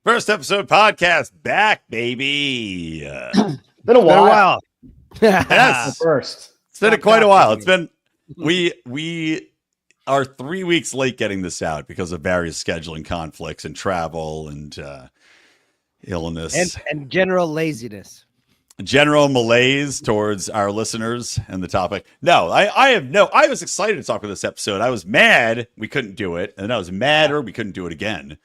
First episode podcast back, baby. Been a while. Yes, First. it's been quite a while. It's been we are 3 weeks late getting this out because of various scheduling conflicts and travel and illness and general laziness, general malaise towards our listeners and the topic. No, I was excited to talk with this episode. I was mad we couldn't do it, and then I was madder we couldn't do it again.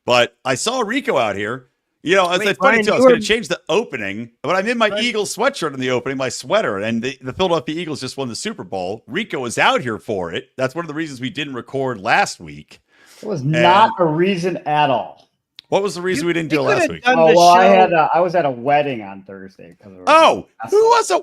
But I saw Rico out here. You know, it's funny too. I was going to change the opening, but I'm in my Eagles sweatshirt in the opening, my sweater, and the Philadelphia Eagles just won the Super Bowl. Rico was out here for it. That's one of the reasons we didn't record last week. It was not a reason at all. What was the reason we didn't do it last week? Oh well, I was at a wedding on Thursday. Who was a?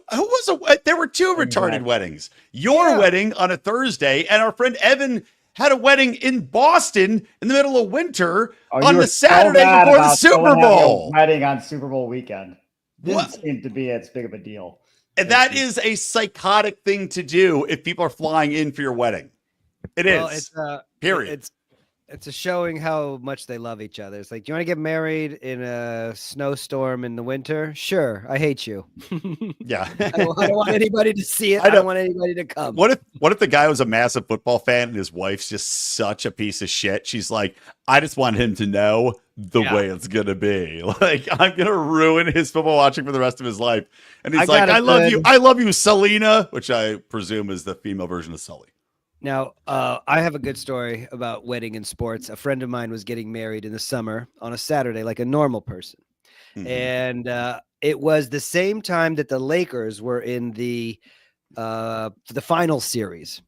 There were two retarded weddings. Your wedding on a Thursday, and our friend Evan had a wedding in Boston in the middle of winter on the Saturday before the Super Bowl. Wedding on Super Bowl weekend didn't seem to be as big of a deal. And that is a psychotic thing to do if people are flying in for your wedding. It is. Period. It's a showing how much they love each other. It's like, do you want to get married in a snowstorm in the winter? Sure. I hate you. Yeah. I don't want anybody to see it. I don't want anybody to come. What if the guy was a massive football fan and his wife's just such a piece of shit? She's like, I just want him to know the way it's going to be. Like, I'm going to ruin his football watching for the rest of his life. And he's like, I love you. I love you, Selena, which I presume is the female version of Sully. Now, I have a good story about wedding and sports. A friend of mine was getting married in the summer on a Saturday, like a normal person. Mm-hmm. And it was the same time that the Lakers were in the final series.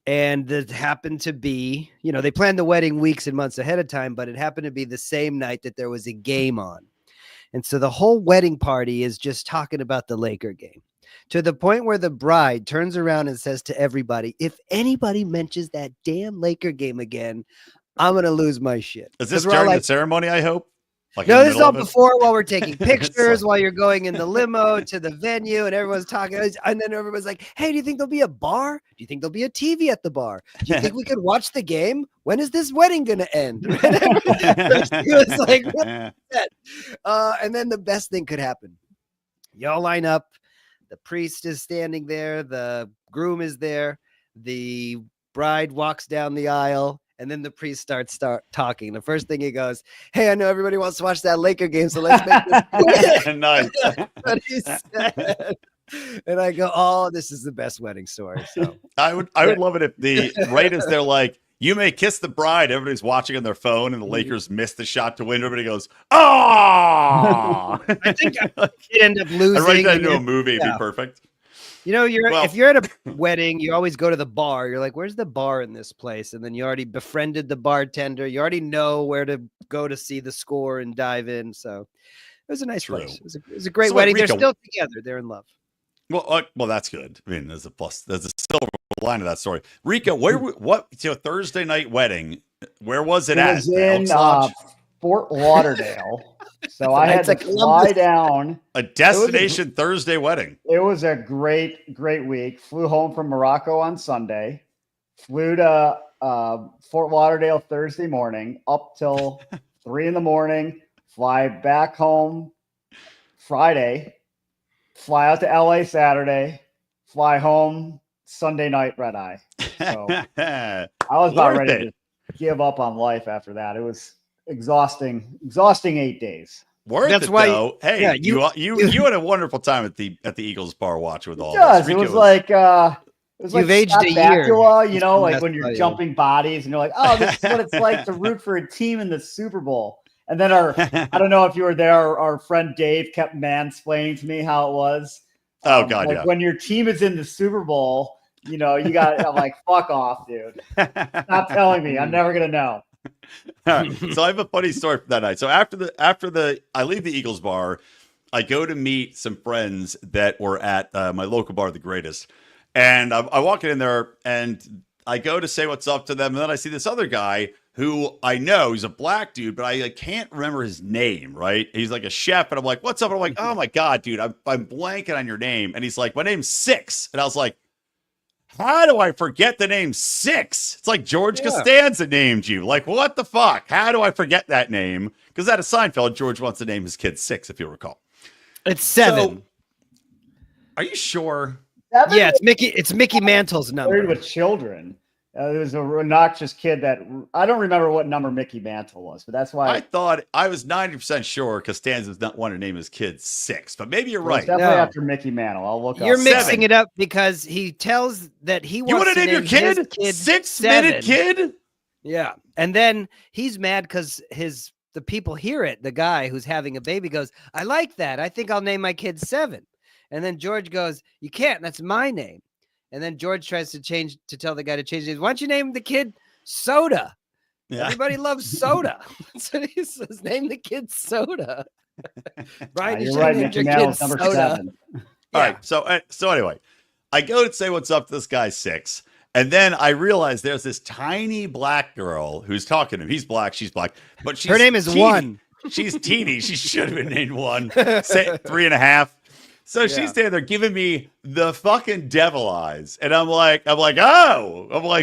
And it happened to be, they planned the wedding weeks and months ahead of time, but it happened to be the same night that there was a game on. And so the whole wedding party is just talking about the Laker game. To the point where the bride turns around and says to everybody, if anybody mentions that damn Laker game again, I'm going to lose my shit. Is this during the ceremony, I hope? No, this is all before, while we're taking pictures, while you're going in the limo to the venue and everyone's talking. And then everyone's like, hey, do you think there'll be a bar? Do you think there'll be a TV at the bar? Do you think we could watch the game? When is this wedding going to end? He was like, what is that? And then the best thing could happen. Y'all line up. The priest is standing there. The groom is there. The bride walks down the aisle. And then the priest starts talking. The first thing he goes, hey, I know everybody wants to watch that Laker game, so let's make this. Nice. What he said. And I go, oh, this is the best wedding story. So I would love it if right as they're like, you may kiss the bride, everybody's watching on their phone, and the Lakers miss the shot to win. Everybody goes, oh! I think I end up losing. I write that into a movie. It'd be perfect. If you're at a wedding, you always go to the bar. You're like, where's the bar in this place? And then you already befriended the bartender. You already know where to go to see the score and dive in. So it was a nice place. It was a great wedding. Rico, they're still together. They're in love. Well, that's good. I mean, there's a silver line to that story. Rico, Thursday night wedding, where was it at? It was in Fort Lauderdale. So I had to fly down. A destination Thursday wedding. It was a great week. Flew home from Morocco on Sunday. Flew to Fort Lauderdale Thursday morning, up till 3 a.m. Fly back home Friday. Fly out to LA Saturday. Fly home Sunday night, red eye. So I was about ready to give up on life after that. It was exhausting 8 days. That's why. Though. Hey, yeah, you had a wonderful time at the Eagles bar watch with all. This. It was like you've aged a Bakula, year. Like when you're jumping bodies and you're like, oh, this is what it's like to root for a team in the Super Bowl. And then I don't know if you were there, our friend Dave kept mansplaining to me how it was. Oh God, yeah. When your team is in the Super Bowl, I'm like, fuck off, dude. Stop telling me. I'm never gonna know. So I have a funny story from that night. So after I leave the Eagles bar, I go to meet some friends that were at my local bar, The Greatest, and I walk in there and I go to say what's up to them, and then I see this other guy who I know, he's a black dude, but I can't remember his name, right? He's like a chef, and I'm like, what's up? And I'm like, oh my God, dude, I'm blanking on your name. And he's like, my name's Six. And I was like, how do I forget the name Six? It's like George Yeah. Costanza named you. Like, what the fuck? How do I forget that name? Because out of Seinfeld, George wants to name his kid Six, if you recall. It's 7. So, are you sure? Seven Yeah, it's Mickey Mantle's was married number. with children. There was a obnoxious kid that I don't remember what number Mickey Mantle was, but that's why I thought I was 90% sure Costanza's not want to name his kid Six, but maybe you're it was right. definitely No. after Mickey Mantle. I'll look You're up. mixing Seven. it up because he tells that he wants You want to to name your his kid? kid 6-minute 7. kid? Yeah, and then he's mad because the people hear it. The guy who's having a baby goes, "I like that. I think I'll name my kid 7." And then George goes, "You can't. That's my name." And then George tries to tell the guy to change his. Why don't you name the kid Soda? Yeah. Everybody loves soda. So he says, "Name the kid Soda." Right? You're right. Mickey Mantle's number 7. All right. So anyway, I go to say what's up to this guy Six, and then I realize there's this tiny black girl who's talking to him. He's black, she's black, but she's Her name is teeny. 1. She's teeny. She should have been named 1. Say 3.5. So Yeah. she's standing there giving me the fucking devil eyes, and I'm like,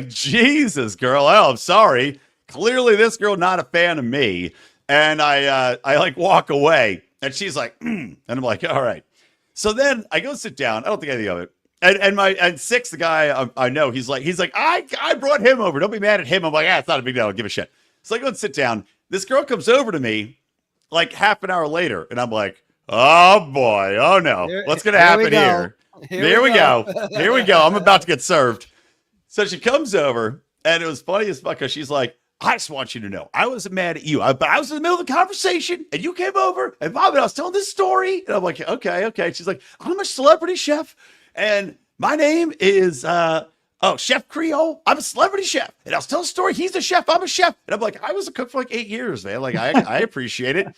Jesus, girl. Oh, I'm sorry. Clearly, this girl not a fan of me, and I like walk away, and she's like, and I'm like, all right. So then I go sit down. I don't think anything of it. And Six, the guy I know, he's like, I brought him over. Don't be mad at him. I'm like, it's not a big deal. I don't give a shit. So I go and sit down. This girl comes over to me like half an hour later, and I'm like, oh boy, oh no, what's gonna happen here? Here we go. Here we go. I'm about to get served. So she comes over, and it was funny as fuck because she's like, I just want you to know, I wasn't mad at you. I was in the middle of the conversation, and you came over, and Bob and I was telling this story, and I'm like, okay. She's like, I'm a celebrity chef, and my name is Chef Creole. I'm a celebrity chef, and I was telling a story. He's a chef. I'm a chef, and I'm like, I was a cook for like 8 years, man. Like, I appreciate it.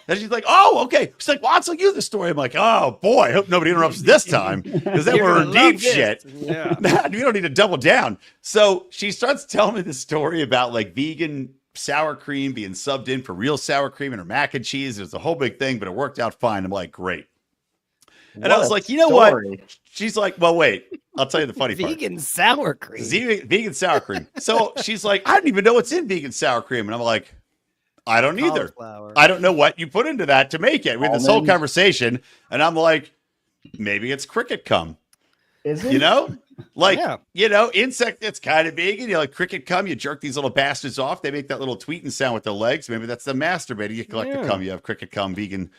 And she's like, oh, okay. She's like, well, I'll tell you the story. I'm like, oh boy, I hope nobody interrupts this time because then we're in deep shit. Yeah. We don't need to double down. So she starts telling me this story about like vegan sour cream being subbed in for real sour cream and her mac and cheese. It was a whole big thing, but it worked out fine. I'm like, great. And I was like, you know what? She's like, well, wait, I'll tell you the funny part. Vegan sour cream. Vegan sour cream. So she's like, I don't even know what's in vegan sour cream. And I'm like, I don't either. Cauliflower. I don't know what you put into that to make it. We had this whole Almonds. conversation, and I'm like, maybe it's cricket cum. Is it? You know? Like, Yeah. insect that's kind of vegan. You know, like cricket cum, you jerk these little bastards off. They make that little tweeting sound with their legs. Maybe that's the masturbating. You collect the cum. You have cricket cum, vegan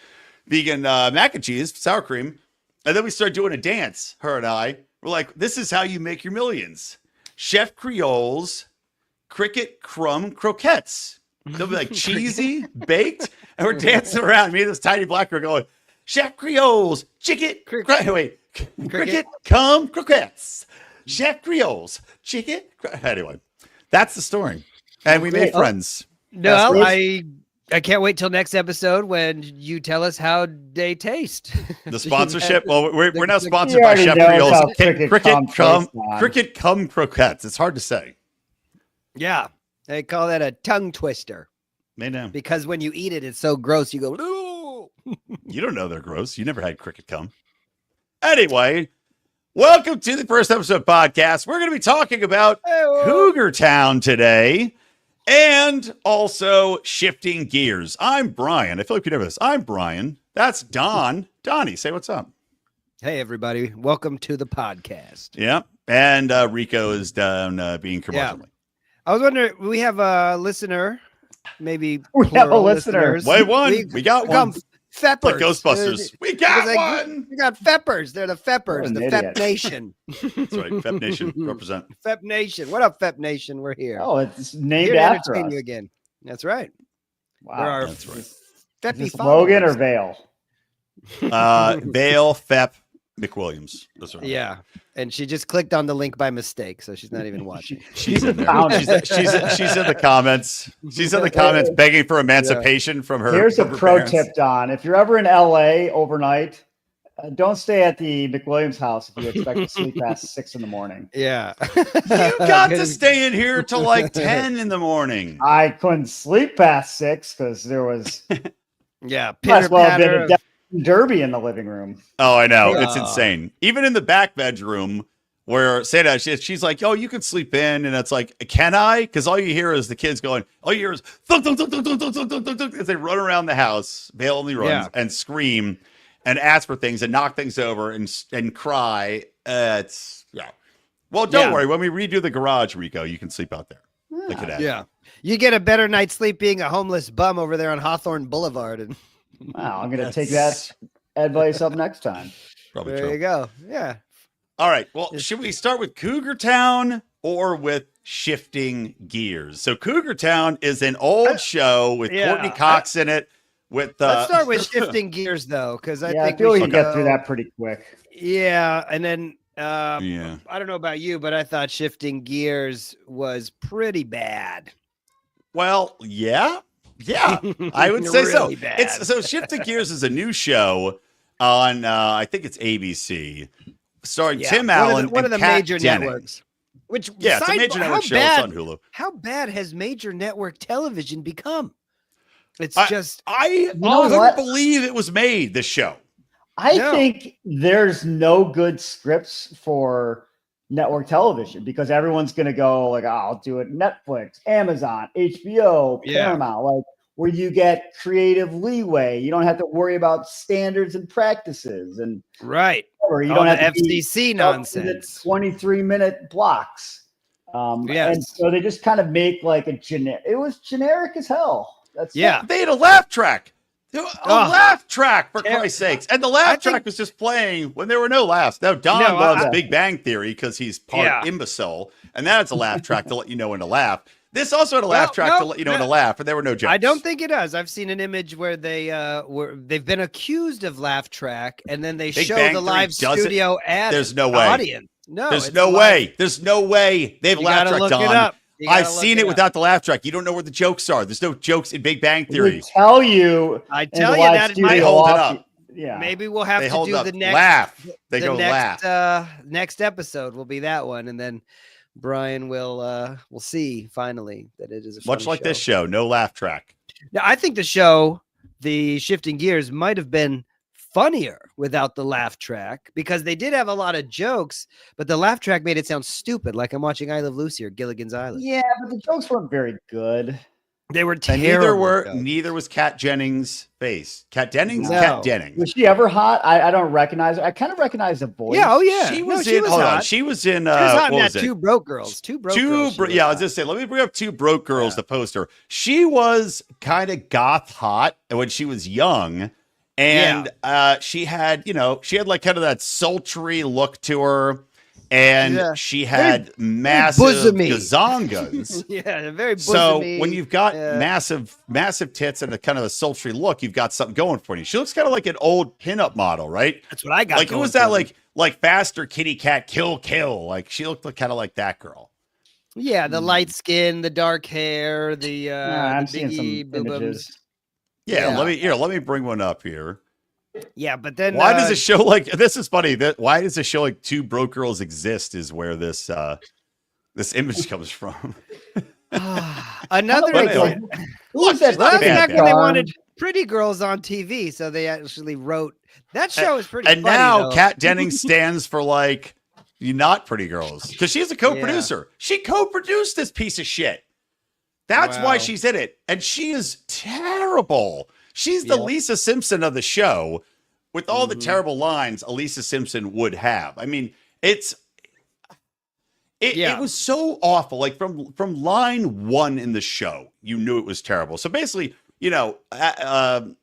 mac and cheese, sour cream. And then we start doing a dance, her and I. We're like, this is how you make your millions. Chef Creole's cricket crumb croquettes. They'll be like cheesy, baked, and we're dancing around. Me and this tiny black girl going, Chef Creole's cricket crumb croquettes. Chef Creole's chicken. Anyway, that's the story. And we made friends. No, I can't wait till next episode when you tell us how they taste. The sponsorship. Well, we're now sponsored You by already Chef know Creole's how cricket cum croquettes. It's hard to say. Yeah, they call that a tongue twister They know. because when you eat it, it's so gross. You go, no. You don't know they're gross. You never had cricket cum. Anyway, welcome to the first episode of podcast. We're going to be talking about Cougartown today. And also shifting gears. I'm Brian. I feel like we never this. I'm Brian. That's Don. Donnie, say what's up. Hey, everybody. Welcome to the podcast. Yeah. And Rico is down being commercially. I was wondering, we have a listener, maybe We have a plural listener. listeners. Wait, one. We got one. Feppers. Like Ghostbusters. We got one. We got Feppers. They're the Feppers, What an the idiot. Fep Nation. That's right. Fep Nation represent. Fep Nation. What up, Fep Nation? We're here. Oh, it's named Here to after entertain us. you again. That's right. Wow. We're our That's right. Is Feppy this Logan or followers. Vale? Vale Fep McWilliams. That's right. Yeah. And she just clicked on the link by mistake, so she's not even watching. She's in there. Found She's in the comments. She's in the Yeah. comments begging for emancipation from her. Here's a from her pro parents. tip, Don. If you're ever in LA overnight, don't stay at the McWilliams house if you expect to sleep past 6 in the morning. Yeah. You got to stay in here till like 10 in the morning. I couldn't sleep past 6 because there was Yeah. might as well have been a Pitter-patter. derby in the living room. Oh, I know. It's Yeah. insane. Even in the back bedroom, where Santa, she's like, "Oh, you can sleep in," and it's like, "Can I?" Because all you hear is the kids going, all you hear is thunk, thunk, thunk, thunk, thunk, thunk, thunk, thunk, thunk, as they run around the house, valiantly runs and scream and ask for things and knock things over and cry. It's Well, don't worry. When we redo the garage, Rico, you can sleep out there. Look at that. Yeah, you get a better night's sleep being a homeless bum over there on Hawthorne Boulevard. And wow, I'm gonna take that advice up next time. Probably there true. you go. Yeah. All right. Well, should we start with Cougartown or with Shifting Gears? So Cougartown is an old show with Courtney Cox in it. Let's start with Shifting Gears though, because I think I feel we can get through that pretty quick. Yeah, and then I don't know about you, but I thought Shifting Gears was pretty bad. Well, yeah, I would say so. Really bad. So Shifting Gears is a new show on I think it's ABC, starring Tim Allen, one of the Kat major Dennings. networks. Which it's a major network show. It's on Hulu. How bad has major network television become? It's I know couldn't what? believe it was made. This show. I think there's no good scripts for network television because everyone's going to go like, oh, I'll do it Netflix, Amazon, HBO, Paramount, like where you get creative leeway. You don't have to worry about standards and practices and or you don't have to FCC nonsense. 23-minute blocks. And so they just kind of make like a generic. It was generic as hell. They had a laugh track. Laugh track, for Christ's sakes. And the laugh track was just playing when there were no laughs. Now, Don loves Big Bang Theory because he's part imbecile. And that's a laugh track to let you know when to laugh. This also had a laugh track to let you know when to laugh, and there were no jokes. I don't think it does. I've seen an image where they've been accused of laugh track, and then they show the live studio ad. There's no way. Audience. No, there's no way. There's no way they have laugh track on. I've seen it without the laugh track. You don't know where the jokes are. There's no jokes in Big Bang Theory. I tell you that it might hold it up. Yeah, maybe we'll have to do the next laugh. They go laugh. Next episode will be that one, and then Brian will see finally that it is a much like this show. No laugh track. Now, I think the show, the Shifting Gears, might have been funnier without the laugh track because they did have a lot of jokes, but the laugh track made it sound stupid, like I'm watching I Love Lucy or Gilligan's Island. Yeah, but the jokes weren't very good. They were terrible. Neither was Kat Dennings' face. Kat Dennings? No. Kat Dennings. Was she ever hot? I don't recognize her. I kind of recognize the voice. Yeah, oh yeah. She was in Two Broke Girls. I was just saying, let me bring up Two Broke Girls, the poster. She was kind of goth hot when she was young. And she had like kind of that sultry look to her. And she had massive gazongas. Very bosomy. So when you've got massive tits and a kind of a sultry look, you've got something going for you. She looks kind of like an old pinup model, right? That's what I got. Like who was that? Like faster kitty cat kill. Like she looked kind of like that girl. Yeah, the light skin, the dark hair, I'm seeing some images. Yeah, let me bring one up here. Yeah, but then why does a show like this is funny? Why does a show like Two Broke Girls exist? Is where this image comes from. Another example. That's back when they wanted pretty girls on TV, so they actually wrote that show is pretty. And funny, now Kat Dennings stands for like not pretty girls because she's a co-producer. She co-produced this piece of shit. That's why she's in it, and she is terrible. She's the Lisa Simpson of the show with all the terrible lines a Lisa Simpson would have. I mean, it was so awful. Like from line one in the show, you knew it was terrible. So basically, oh my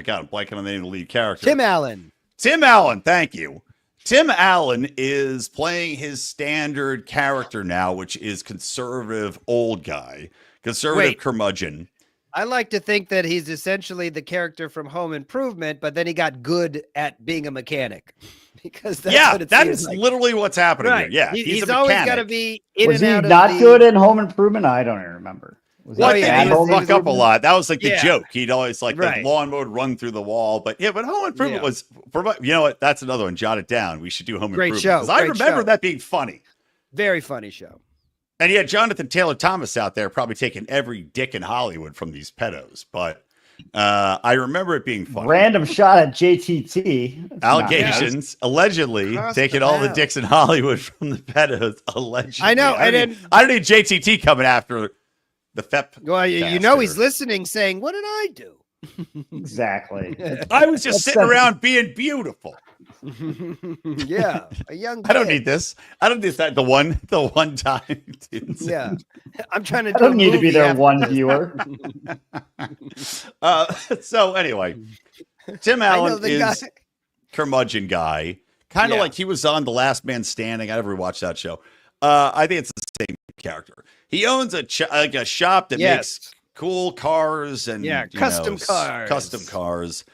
God, I'm blanking on the name of the lead character. Tim Allen, thank you. Tim Allen is playing his standard character now, which is conservative old guy, conservative curmudgeon. I like to think that he's essentially the character from Home Improvement, but then he got good at being a mechanic. Because that is literally what's happening here. Yeah, he's always got to be in was and out. Was he not good in Home Improvement? I don't even remember. He would fuck up a lot. That was like the joke. He'd always the lawnmower would run through the wall. But Home Improvement was, you know what? That's another one. Jot it down. We should do Home Improvement. Show. I remember that being funny. Very funny show. And Jonathan Taylor Thomas out there probably taking every dick in Hollywood from these pedos. But I remember it being funny. Random shot at JTT. That's not Allegations, allegedly Cross taking the all the bow. dicks in Hollywood from the pedos. Allegedly, I know, I and don't need JTT coming after the FEP. Well, you know he's listening, saying, "What did I do?" nice. Exactly. I was just That's sitting sensitive. around being beautiful. Yeah, a young. I don't kid. need this. I don't need that. The one time. Dude. Yeah, I'm trying to. I Do a don't need to be movie there after one this. viewer. So anyway, Tim I know Allen the is guy. curmudgeon guy. Kind of Yeah. like he was on The Last Man Standing. I never watched that show. I think it's the same character. He owns a shop that makes cool cars and custom cars. Custom cars.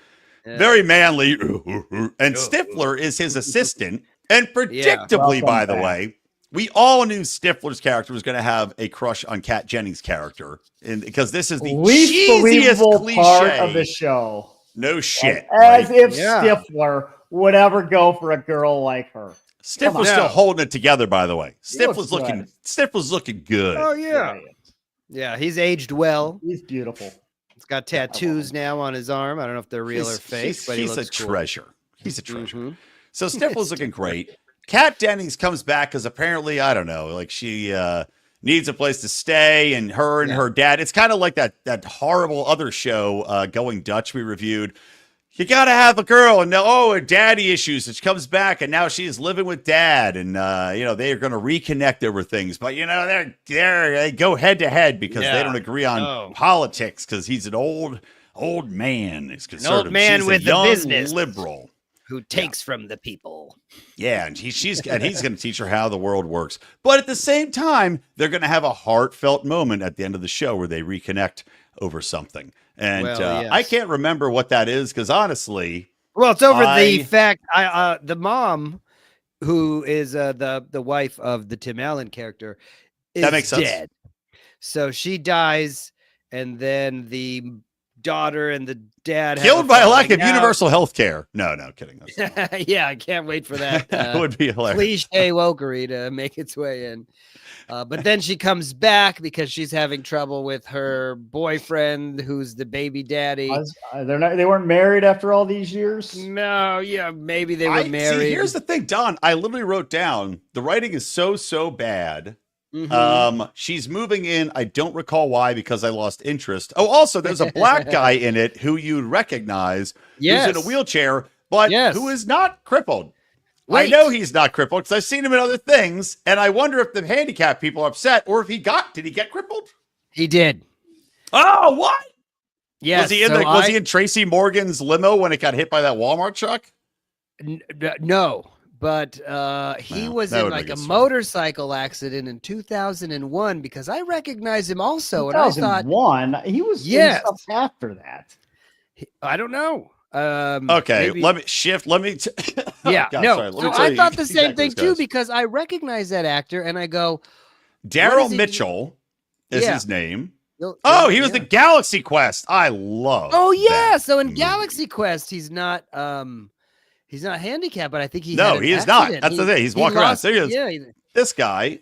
Yeah. Very manly. And Stifler is his assistant. And predictably, Welcome by the back. way, we all knew Stifler's character was going to have a crush on Kat Jennings' character, and because this is the Least cheesiest believable cliche. part of the show. No shit. As right? if Yeah. Stifler would ever go for a girl like her. Stifler's on. still holding it together, by the way. He looks Stifler's looking good. Oh yeah, yeah. He's aged well. He's beautiful. He's got tattoos now on his arm. I don't know if they're real or fake, but he he's a looks cool. treasure. He's a treasure. Mhm. So Stifler's looking great. Kat Dennings comes back because apparently, I don't know, like she needs a place to stay, and her and her dad. It's kind of like that horrible other show, Going Dutch, we reviewed. You got to have a girl, and her daddy issues. And she comes back, and now she's living with dad, and they are going to reconnect over things. But they go head to head because they don't agree on politics because he's an old man. He's conservative. man She's with a the young business. liberal. Who takes from the people? Yeah, and he's going to teach her how the world works. But at the same time, they're going to have a heartfelt moment at the end of the show where they reconnect over something. And I can't remember what that is because honestly, well, it's over the fact the mom, who is the wife of the Tim Allen character, is that makes sense. dead. So she dies, and then the daughter and the dad killed by a lack of universal health care. No, kidding. Yeah, I can't wait for that. That would be hilarious. Cliche wokery to make its way in. But then she comes back because she's having trouble with her boyfriend, who's the baby daddy. They weren't married after all these years. No, yeah, maybe they were married. See, here's the thing, Don. I literally wrote down the writing is so bad. Mhm. She's moving in. I don't recall why because I lost interest. Oh, also, there's a black guy in it who you'd recognize who's in a wheelchair, but who is not crippled. Wait. I know he's not crippled because I've seen him in other things, and I wonder if the handicapped people are upset or if did he get crippled? He did. Oh, what? Yes. Was he in Tracy Morgan's limo when it got hit by that Walmart truck? No, but he was in like a motorcycle accident in 2001 because I recognize him also, and I thought 2001. He was in stuff after that. I don't know. Okay, maybe. let me shift. Let me. Yeah, God, no. sorry, let me So tell I you thought the same exactly thing what too this goes. because I recognize that actor, and I go, Daryl is he- Mitchell is Yeah. his name. "You'll- Oh, you'll- he was yeah." the Galaxy Quest. I love. Oh yeah. that So in movie. Galaxy Quest, he's not handicapped, but I think he No, had an he is not. accident. That's the thing. He's walking around. lost- There he is. Yeah, This guy.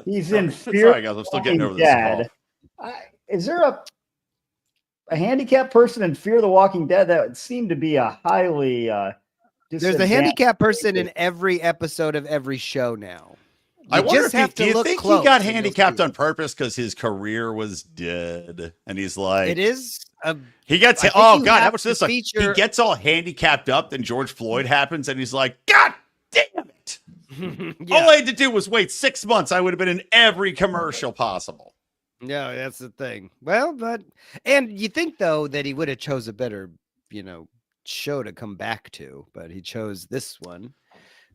He's in Fear. Sorry, guys. I'm still getting over this. Dead. Is there a handicapped person in Fear the Walking Dead? That would seem to be a highly there's a handicapped person in every episode of every show now. I You wonder just if have do to you look think close he got and you'll handicapped see on purpose because his career was dead, and he's like, it is a he gets. I think Oh you God, how have much to this? Like, he feature- gets all handicapped up, then George Floyd happens, and he's like, God damn it! All I had to do was wait 6 months. I would have been in every commercial possible. No, that's the thing. Well, and you think though that he would have chose a better, show to come back to, but he chose this one.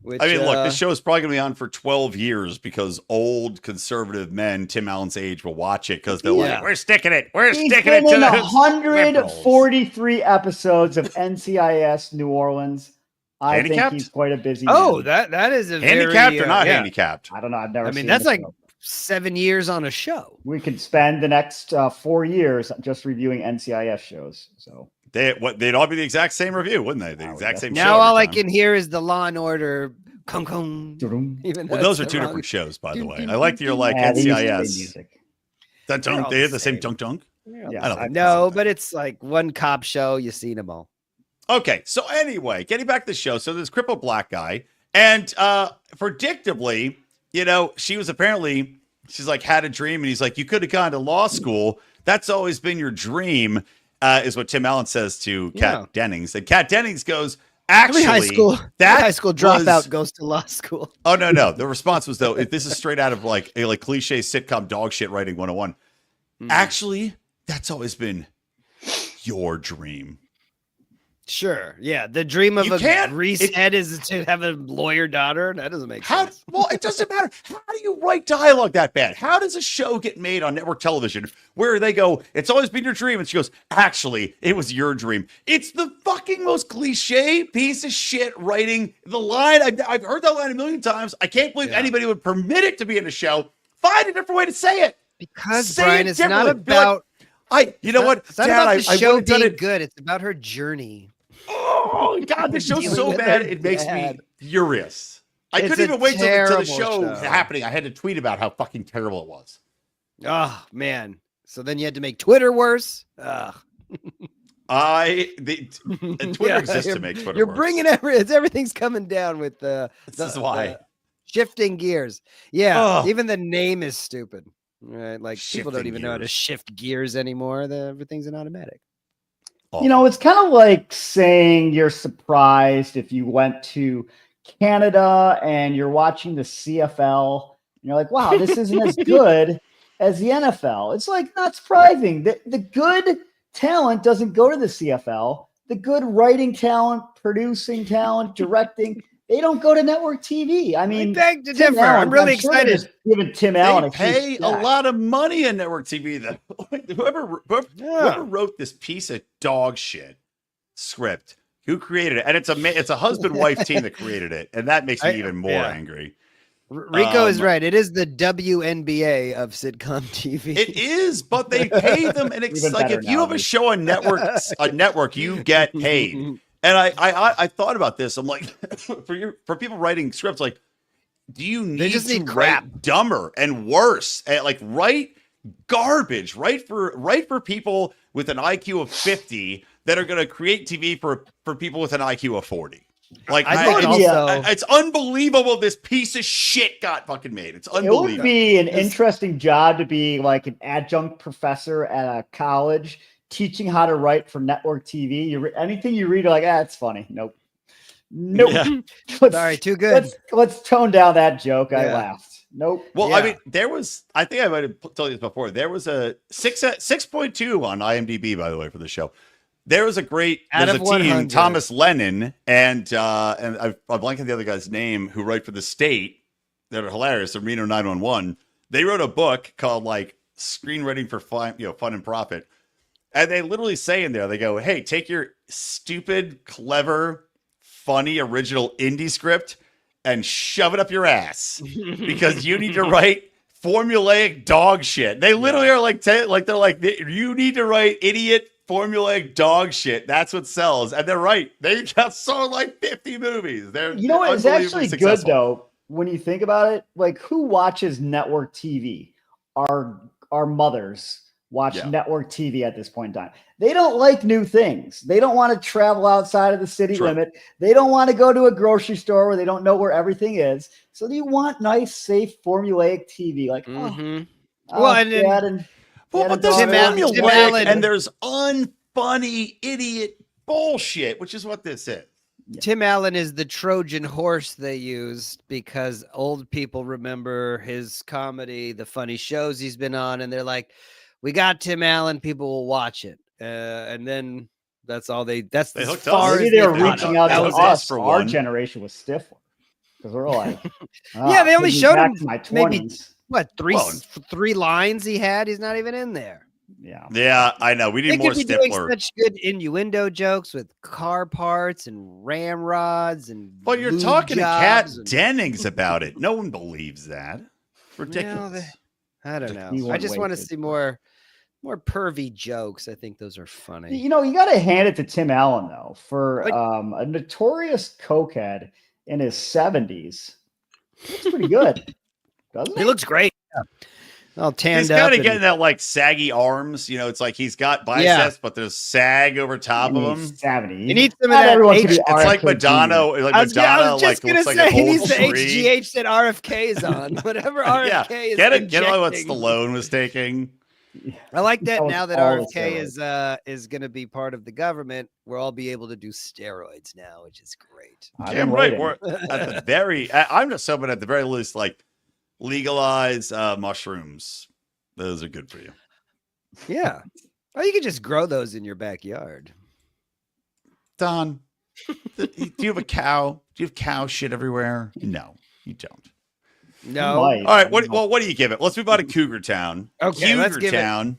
Which, I mean, look, this show is probably going to be on for 12 years because old conservative men, Tim Allen's age, will watch it because they're like, we're sticking it. We're He's sticking been it to in the 143 episodes of NCIS New Orleans. I think Handicapped? he's quite a busy Oh, man. that is a handicapped very, or not yeah. handicapped? I don't know. I've never I mean, seen that's the like show. 7 years on a show. We could spend the next 4 years just reviewing NCIS shows. So They'd all be the exact same review, wouldn't they? The exact same show. Now all every I time. can hear is the Law and Order. Kong kong. Even though Well, those are it's two the wrong- different shows, by the way. I like that you're like Yeah, they use the same NCIS. music. Dunk They're dunk. all They have the the same same. dunk dunk. Yeah, I don't I think know, so. but it's like one cop show. You've seen them all. Okay, so anyway, getting back to the show. So this crippled black guy, and predictably, she was apparently, she's like, had a dream, and he's like, you could have gone to law school. That's always been your dream, is what Tim Allen says to Kat Dennings. And Kat Dennings goes, actually, Every high school dropout goes to law school. Oh, no. The response was, though, this is straight out of like a cliche sitcom dog shit writing 101. Actually, that's always been your dream. Sure. Yeah. The dream of You a can't- grease head is to have a lawyer daughter. That doesn't make sense. Well, it doesn't matter. How do you write dialogue that bad? How does a show get made on network television where they go, it's always been your dream? And she goes, actually, it was your dream. It's the fucking most cliche piece of shit writing. The line, I've heard that line a million times. I can't believe anybody would permit it to be in a show. Find a different way to say it. Because, Say Brian, it it's not differently. Be like, about... you know what? It's not Dad, about the show would've done being it. good. It's about her journey. Oh, God, this show's Dealing so with bad. her It makes me dad. furious. I It's couldn't a even wait till the terrible show show. happening. I had to tweet about how fucking terrible it was. Oh, man. So then you had to make Twitter worse? Ugh. And Twitter exists to make Twitter You're worse. bringing everything's coming down with the This is why. the shifting gears. Yeah, Ugh. even the name is stupid. Right? Like people don't Shifting even know how to gears. shift gears anymore. Everything's an automatic. It's kind of like saying you're surprised if you went to Canada and you're watching the CFL. And you're like, wow, this isn't as good as the NFL. It's like not surprising. The good talent doesn't go to the CFL. The good writing talent, producing talent, directing, they don't go to network TV. I mean, beg to Tim differ. Allen, I'm really sure they're excited. just giving Tim Allen They a pay huge a check. lot of money on network TV. Whoever wrote this piece of dog shit script, who created it, and it's a husband-wife team that created it, and that makes me even more angry. Rico is right. It is the WNBA of sitcom TV. It is, but they pay them, and it's Even like better if you have a nowadays. show on network, you get paid. And I thought about this. I'm like, for people writing scripts, like, do you need just to need crap. write dumber and worse? And like write garbage, write for people with an IQ of 50 that are going to create TV for people with an IQ of 40. Like, it's unbelievable this piece of shit got fucking made. It's It unbelievable. would be an interesting job to be like an adjunct professor at a college teaching how to write for network TV. Anything you read, you're like, it's funny. Nope. Yeah. Sorry, too good. Let's tone down that joke. I Yeah. laughed. Nope. Well, I mean, I think I might have told you this before. There was a 6.2 on IMDb, by the way, for the show. There was there's a team, 100. Thomas Lennon, and I'm blanking the other guy's name, who write for The State, that are hilarious, the Reno 911. They wrote a book called like Screenwriting for Fun and Profit. And they literally say in there, they go, hey, take your stupid, clever, funny, original indie script and shove it up your ass because you need to write formulaic dog shit. They literally are like, they're like, you need to write idiot formulaic dog shit. That's what sells. And they're right. They got sold like 50 movies. They're what? It's actually successful. good though. When you think about it, like who watches network TV? Our mothers watch network TV at this point in time. They don't like new things. They don't want to travel outside of the city limit. They don't want to go to a grocery store where they don't know where everything is. So you want nice, safe, formulaic TV. Like, but there's formulaic and there's unfunny idiot bullshit, which is what this is. Yeah. Tim Allen is the Trojan horse they used because old people remember his comedy, the funny shows he's been on, and they're like, we got Tim Allen, people will watch it. And then that's all that's They as hooked far us. as Maybe they were thought reaching of. out That to was us. for Our one. generation was stiff because we're like, Yeah, they only taking me showed back him to my maybe 20s. what three lines he had. He's not even in there. Yeah, I know. We They need more could be doing Stifler. such good innuendo jokes with car parts and ramrods and. But you're lube talking to Kat jobs and- Dennings about it. No one believes that. Ridiculous. I don't know. You I weren't just want to wasted. see more pervy jokes. I think those are funny. You got to hand it to Tim Allen though for a notorious cokehead in his 70s. Looks pretty good, doesn't He it? looks great. all tanned He's up. kind of and- getting that like saggy arms. You know, it's like he's got biceps, but there's sag over top of him. 70. He needs some of Not that everyone can be H- It's like RFK Madonna. Jr. Like I was Madonna, just like gonna looks like say an he old needs the tree. HGH that RFK is on. Whatever Yeah, RFK is get on what injecting. Stallone was taking. I like that That was now that all the RFK is going to be part of the government. We'll all be able to do steroids now, which is great. I've Damn been right. waiting. We're at the very. I'm just hoping at the very least, like legalize mushrooms. Those are good for you. Yeah. Oh, you can just grow those in your backyard. Don, do you have a cow? Do you have cow shit everywhere? No, you don't. No. Might. All right. What do you give it? Let's move on to Cougartown. Okay, let's give it- Cougartown.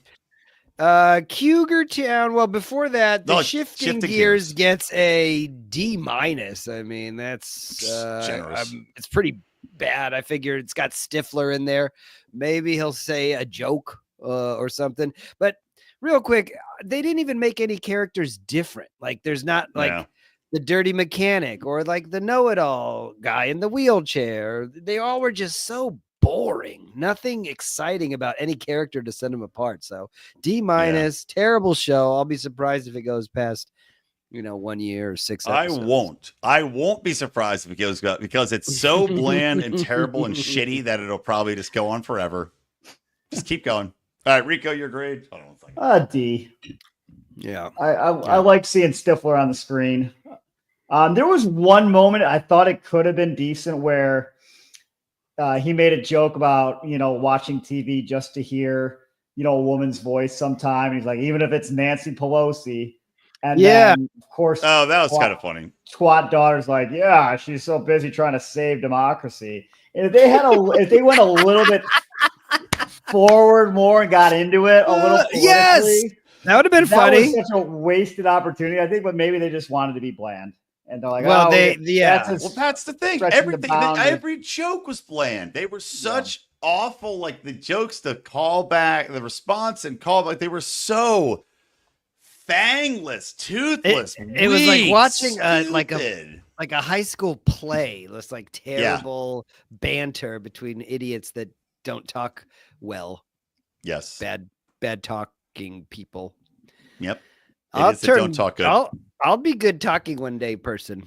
Cougartown. Well, before that, the No, shifting shifting gears gears. gets a D minus. I mean, that's Generous. it's pretty bad. I figure it's got Stifler in there. Maybe he'll say a joke or something. But real quick, they didn't even make any characters different. Like, there's not like Yeah. the dirty mechanic or like the know-it-all guy in the wheelchair. They all were just so boring. Nothing exciting about any character to set them apart. So D minus, terrible show. I'll be surprised if it goes past, 1 year or 6 episodes. I won't be surprised if it goes because it's so bland and terrible and shitty that it'll probably just go on forever. Just keep going. All right, Rico, your grade. Hold on one second. D. Yeah. I like seeing Stifler on the screen. There was one moment I thought it could have been decent where he made a joke about, watching TV just to hear, a woman's voice sometime. He's like, even if it's Nancy Pelosi. And then, of course, Oh, that was kind of funny. twat daughter's like, yeah, she's so busy trying to save democracy. And if they went a little bit forward more and got into it a little politically, yes! That would have been that funny. was such a wasted opportunity, I think, but maybe they just wanted to be bland. And they're like, Well, oh, that's Well, that's the thing. stretching the boundary. Every joke was bland. They were such awful, like the jokes, the callback, the response and callback. They were so fangless, toothless. It was like weak, watching stupid. like a high school play. This like terrible banter between idiots that don't talk well. Yes. Bad talking people. Yep. I'll Idiots that don't talk good. I'll be good talking one day, person.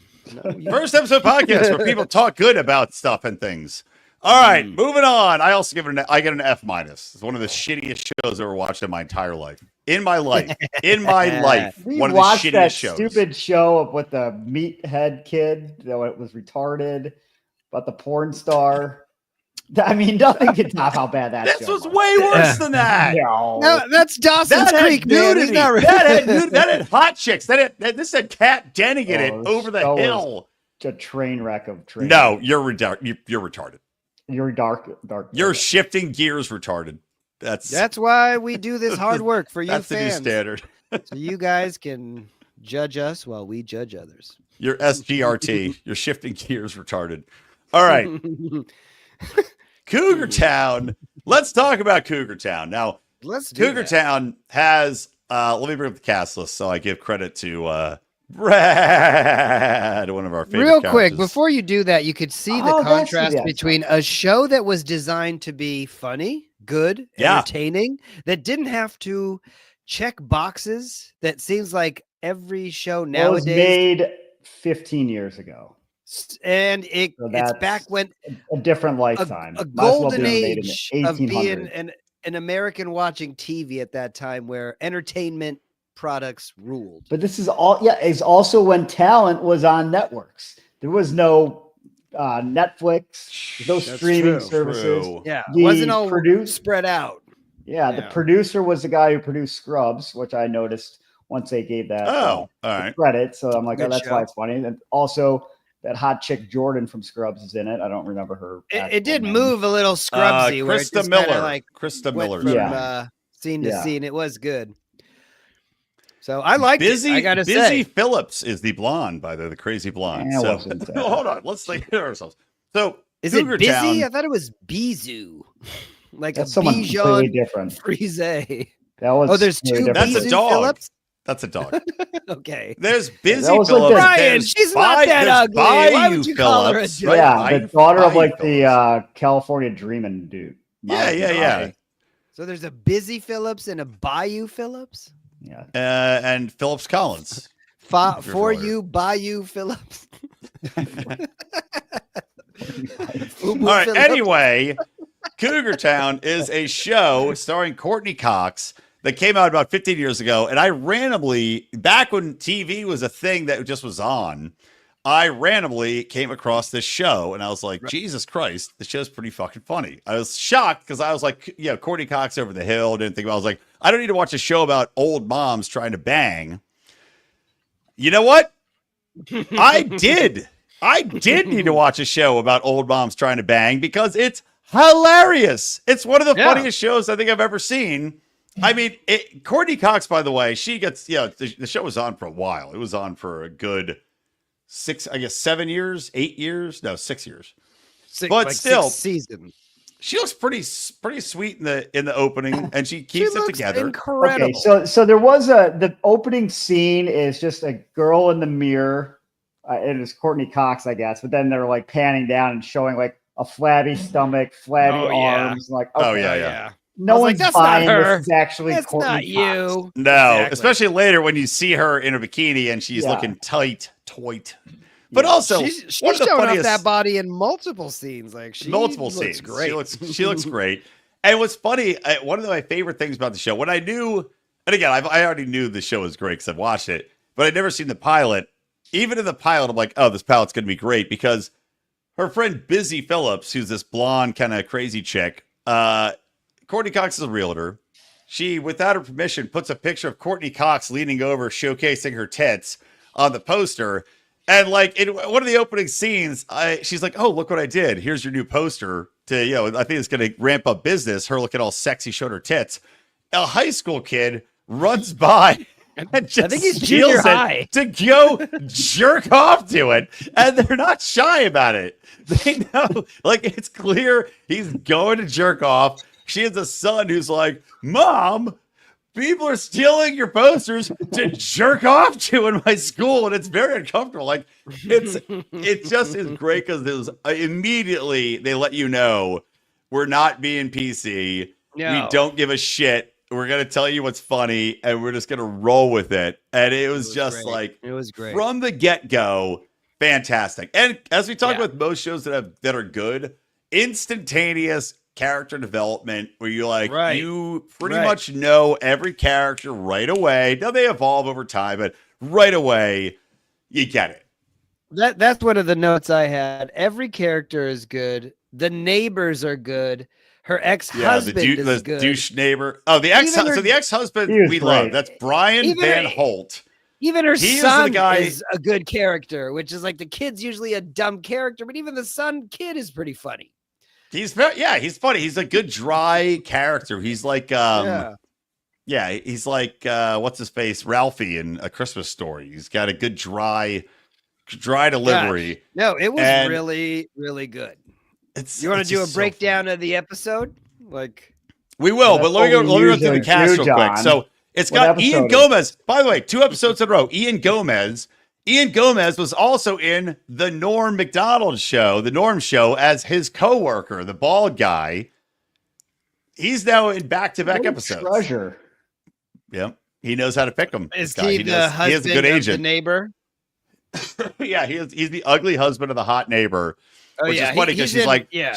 First episode podcast where people talk good about stuff and things. All right, moving on. I also give it I get an F minus. It's one of the shittiest shows I've ever watched in my entire life. In my life, We one of the watched shittiest that shows. stupid show with the meathead kid that was retarded, about the porn star. I mean, nothing can top how bad that This show was way worse than that. No, that's Dawson's That Creek, had man. nudity. Isn't that right? That had hot chicks. This had Kat Denning in it Oh, over the so hill. A train wreck of train. No, you're retarded. You're dark. You're shifting gears retarded. That's why we do this hard work for you that's the new fans. standard. So you guys can judge us while we judge others. You're SGRT. You're shifting gears retarded. All right. Cougartown. Let's talk about Cougartown. Now, Let's do that. Cougartown has let me bring up the cast list so I give credit to Brad, one of our favorite Real quick, characters. before you do that, you could see the Oh, that's contrast the between a show that was designed to be funny, good, Yeah. entertaining, that didn't have to check boxes. That seems like every show It was nowadays, made 15 years ago. and So it's that's back when a different lifetime. a Might as well golden be made in the age of being 1800s. an American watching TV at that time, where entertainment products ruled. But this is all, it's also when talent was on networks. There was no Netflix, there's no That's streaming true. services. True. Yeah, The it wasn't all produce- spread out. Yeah, the producer was the guy who produced Scrubs, which I noticed once they gave that Oh, all right. credit. So I'm like, Good oh, that's show. why it's funny. And also, that hot chick Jordan from Scrubs is in it. I don't remember her. actual It did name. move a little scrubsy. where it Krista just kinda, Miller. like Krista went Miller. from Yeah. scene to Yeah. scene. It was good. So I liked Busy, it. I gotta Busy say, Phillips is the blonde, by the crazy blonde. Yeah, I So wasn't, hold on, let's think of ourselves. So is it busy? Cougartown- I thought it was Bizou, like That's a someone completely Bichon different. Frise. That was Oh, there's very two different. That's a Bizou dog. Phillips. That's a dog. Okay, There's Busy that was like Phillips. the- Brian, there's she's not that there's ugly. Why would you call her a Phillips, dog? right? Yeah, the Bayou- daughter of Bayou like Phillips. the California Dreamin' dude. Yeah. So there's a Busy Phillips and a Bayou Phillips. Yeah. And Phillips Collins. For familiar. you, Bayou Phillips. All right. Anyway, Cougartown is a show starring Courtney Cox that came out about 15 years ago. And I randomly, back when TV was a thing that just was on, I randomly came across this show and I was like, Jesus Christ, this show's pretty fucking funny. I was shocked because I was like, Courtney Cox over the hill. Didn't think about it. I was like, I don't need to watch a show about old moms trying to bang. You know what? I did. I did need to watch a show about old moms trying to bang because it's hilarious. It's one of the funniest shows I think I've ever seen. I mean, Courtney Cox, by the way, she gets, the show was on for a while. It was on for a good 7 years, 8 years, no, 6 years. But still, 6 seasons. She looks pretty sweet in the opening, and she keeps it together. Incredible. Okay, so there was the opening scene is just a girl in the mirror. It is Courtney Cox, I guess, but then they're like panning down and showing like a flabby stomach, flabby arms, and like, okay, yeah. No one's like, buying not her. this is actually That's Courtney not Cox. you. No, Exactly. especially later when you see her in a bikini and she's looking tight. But also, she's one of the showing off funniest, that body in multiple scenes. Like she looks great. She looks great. And what's funny, one of my favorite things about the show, when I knew, and again, I already knew the show was great because I've watched it, but I'd never seen the pilot. Even in the pilot, I'm like, oh, this pilot's going to be great because her friend Busy Phillips, who's this blonde kind of crazy chick, Courtney Cox is a realtor. She, without her permission, puts a picture of Courtney Cox leaning over, showcasing her tits on the poster. And like in one of the opening scenes, she's like, "Oh, look what I did! Here's your new poster." I think it's going to ramp up business. Her looking all sexy, showing her tits. A high school kid runs by and just I think he's steals junior it high. to go jerk off to it, and they're not shy about it. They know, like it's clear he's going to jerk off. She has a son who's like, "Mom, people are stealing your posters to jerk off to in my school," and it's very uncomfortable. Like it just is great because it was immediately they let you know we're not being PC. No. We don't give a shit. We're gonna tell you what's funny, and we're just gonna roll with it. And it was just great. like It was great from the get go. Fantastic. And as we talk about most shows that are good, instantaneous character development where you like you pretty much know every character right away. Now they evolve over time, but right away you get it. That's one of the notes I had. Every character is good. The neighbors are good. Her ex-husband is good. Douche neighbor. Oh, the ex-husband we love. That's Brian Van Holt. Even her son is a good character, which is like the kid's usually a dumb character, but even the son kid is pretty funny. He's funny. He's a good dry character. He's like he's like what's his face? Ralphie in A Christmas Story. He's got a good dry delivery. Gosh. No, it was really, really good. You want to do a breakdown of the episode? Like we will, but let me run through the cast real quick. So it's got Ian Gomez. By the way, 2 episodes in a row. Ian Gomez was also in the Norm Macdonald show, the Norm show, as his coworker, the bald guy. He's now in back-to-back episodes. Treasure. Yep. He knows how to pick them. Is he the husband he has a good agent. Of the neighbor? Yeah, he's the ugly husband of the hot neighbor. Oh, which is funny because she's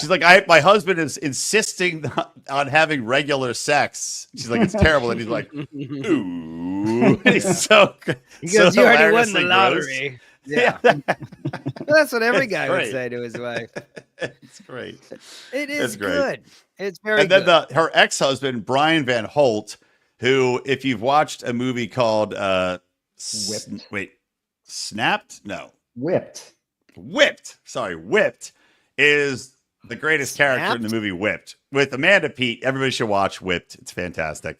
like, my husband is insisting on having regular sex. She's like, it's terrible. And he's like, ooh. And he's so he goes, so you already won the lottery. Gross. Yeah. That's what every guy would say to his wife. It's great. It is good. It's very good. And then her ex-husband, Brian Van Holt, who, if you've watched a movie called Snapped? No. Whipped, is the greatest character in the movie Whipped. With Amanda Peet, everybody should watch Whipped. It's fantastic.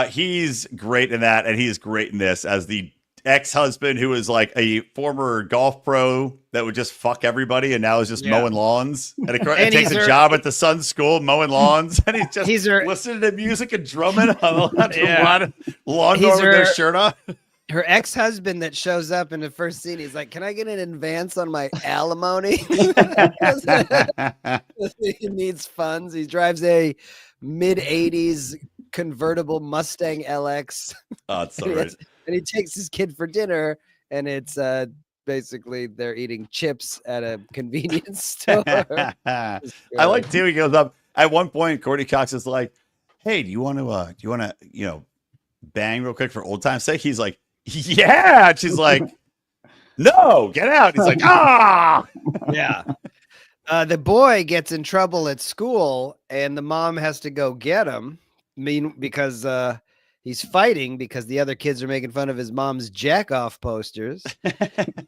He's great in that, and he's great in this as the ex-husband who is like a former golf pro that would just fuck everybody and now is just mowing lawns. And it takes a job at the son's school mowing lawns, and he's just listening to music and drumming on a lawnmower with their shirt on. Her ex-husband that shows up in the first scene, he's like, "Can I get an advance on my alimony?" He needs funds. He drives a mid 80s convertible Mustang LX. Oh, it's so And right. he takes his kid for dinner, and it's basically they're eating chips at a convenience store. I like too. He goes up at one point. Courtney Cox is like, "Hey, do you want to bang real quick for old time's sake?" He's like, "Yeah." And she's like, "No, get out." He's like, "Ah." Yeah. The boy gets in trouble at school, and the mom has to go get him. Because he's fighting because the other kids are making fun of his mom's jack off posters.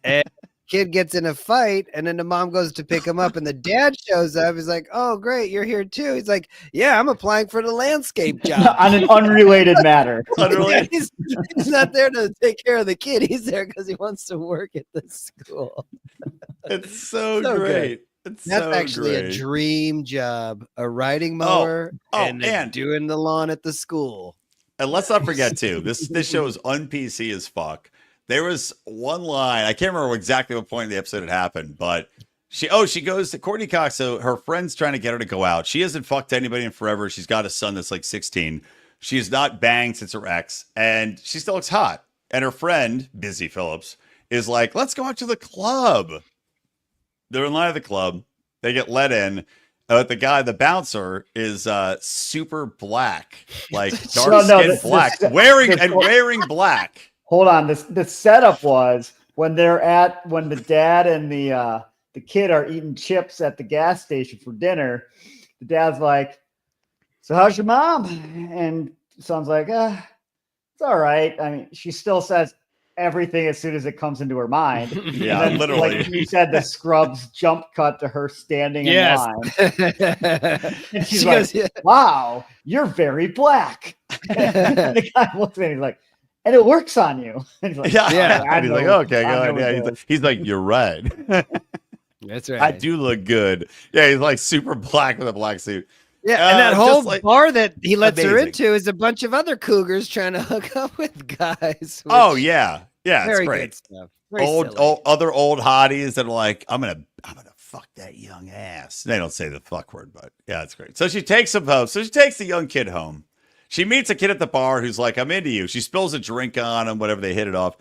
And kid gets in a fight, and then the mom goes to pick him up, and the dad shows up. He's like, "Oh, great, you're here too." He's like, "Yeah, I'm applying for the landscape job." On an unrelated matter. Unrelated. He's not there to take care of the kid. He's there because he wants to work at the school. It's so So great. It's That's so actually great. a dream job, a riding mower and doing the lawn at the school. And let's not forget too, this show is un-PC as fuck. There was one line, I can't remember exactly what point in the episode it happened, but she goes to Courtney Cox. So her friend's trying to get her to go out. She hasn't fucked anybody in forever. She's got a son that's like 16. She has not banged since her ex, and she still looks hot. And her friend, Busy Phillips, is like, "Let's go out to the club." They're in line at the club. They get let in. The bouncer is super black, like dark skin black, wearing black. Hold on. The setup was when the dad and the kid are eating chips at the gas station for dinner. The dad's like, "So how's your mom?" And son's like, "It's all right." I mean, she still says everything as soon as it comes into her mind. Yeah, then, literally. like you said, the Scrubs jump cut to her standing in line. And she's like, "Wow, you're very black." And the guy looks at me, he's like, "And it works on you." And he's like, Yeah. I And he's know, like, "Okay, go I ahead." know Yeah, it he's like, "You're right." That's right. I do look good. Yeah, he's like super black with a black suit. Yeah, and that whole bar that he lets her amazing. into is a bunch of other cougars trying to hook up with guys. Oh yeah, yeah, it's Very great. good stuff. Very Other old hotties that are like, I'm gonna fuck that young ass. They don't say the fuck word, but yeah, it's great. So she takes him home. So she takes the young kid home. She meets a kid at the bar who's like, "I'm into you." She spills a drink on him, whatever, they hit it off.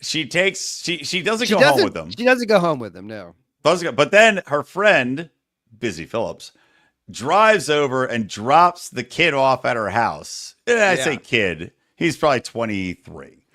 She doesn't go home with them. She doesn't go home with him, no. But then her friend, Busy Phillips, drives over and drops the kid off at her house. And I say kid, he's probably 23.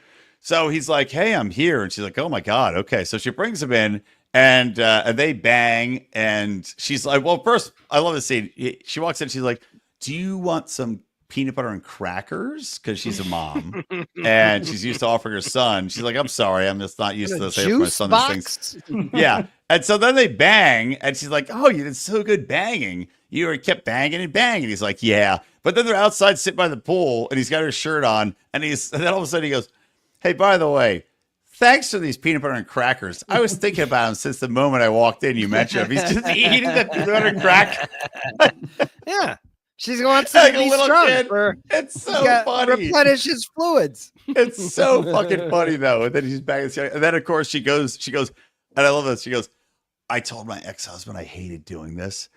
So he's like, "Hey, I'm here." And she's like, "Oh my God. Okay." So she brings him in and they bang. And she's like, well, first, I love this scene. She walks in. She's like, "Do you want some peanut butter and crackers?" Because she's a mom and she's used to offering her son. She's like, "I'm sorry. I'm just not used to this. I offer my son these things." Yeah. And so then they bang and she's like, "Oh, you did so good banging. You kept banging and banging." He's like, "Yeah." But then they're outside sitting by the pool and he's got his shirt on and then all of a sudden he goes, "Hey, by the way, thanks for these peanut butter and crackers. I was thinking about him since the moment I walked in. You mentioned him. He's just eating the peanut butter and crackers." Yeah. She's going to be strong. It's so funny. Replenish his fluids. It's so fucking funny though. And then she's back. And then of course she goes, and I love this. She goes, "I told my ex-husband I hated doing this,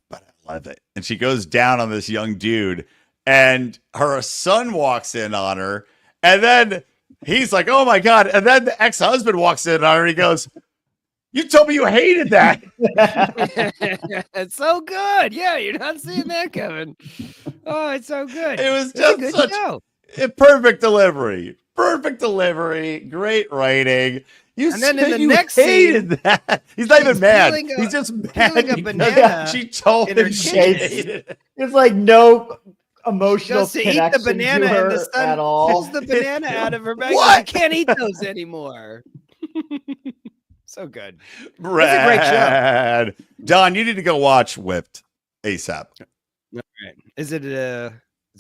but I love it." And she goes down on this young dude and her son walks in on her. And then he's like, "Oh my God." And then the ex-husband walks in on her and he goes, "You told me you hated that." It's so good. Yeah, you're not seeing that coming. Oh, it's so good. It was just such a perfect delivery. Perfect delivery. Great writing. And then in the you next hated scene, that. He's not even mad. He's just mad. a banana She told in him her she kitchen. hated it. There's like no emotional Goes to eat connection the banana to her and the son at all. pulls the banana out of her bag. What? You can't eat those anymore. So good. Rad. It's a great show. Don, you need to go watch Whipped ASAP. All right. Is it a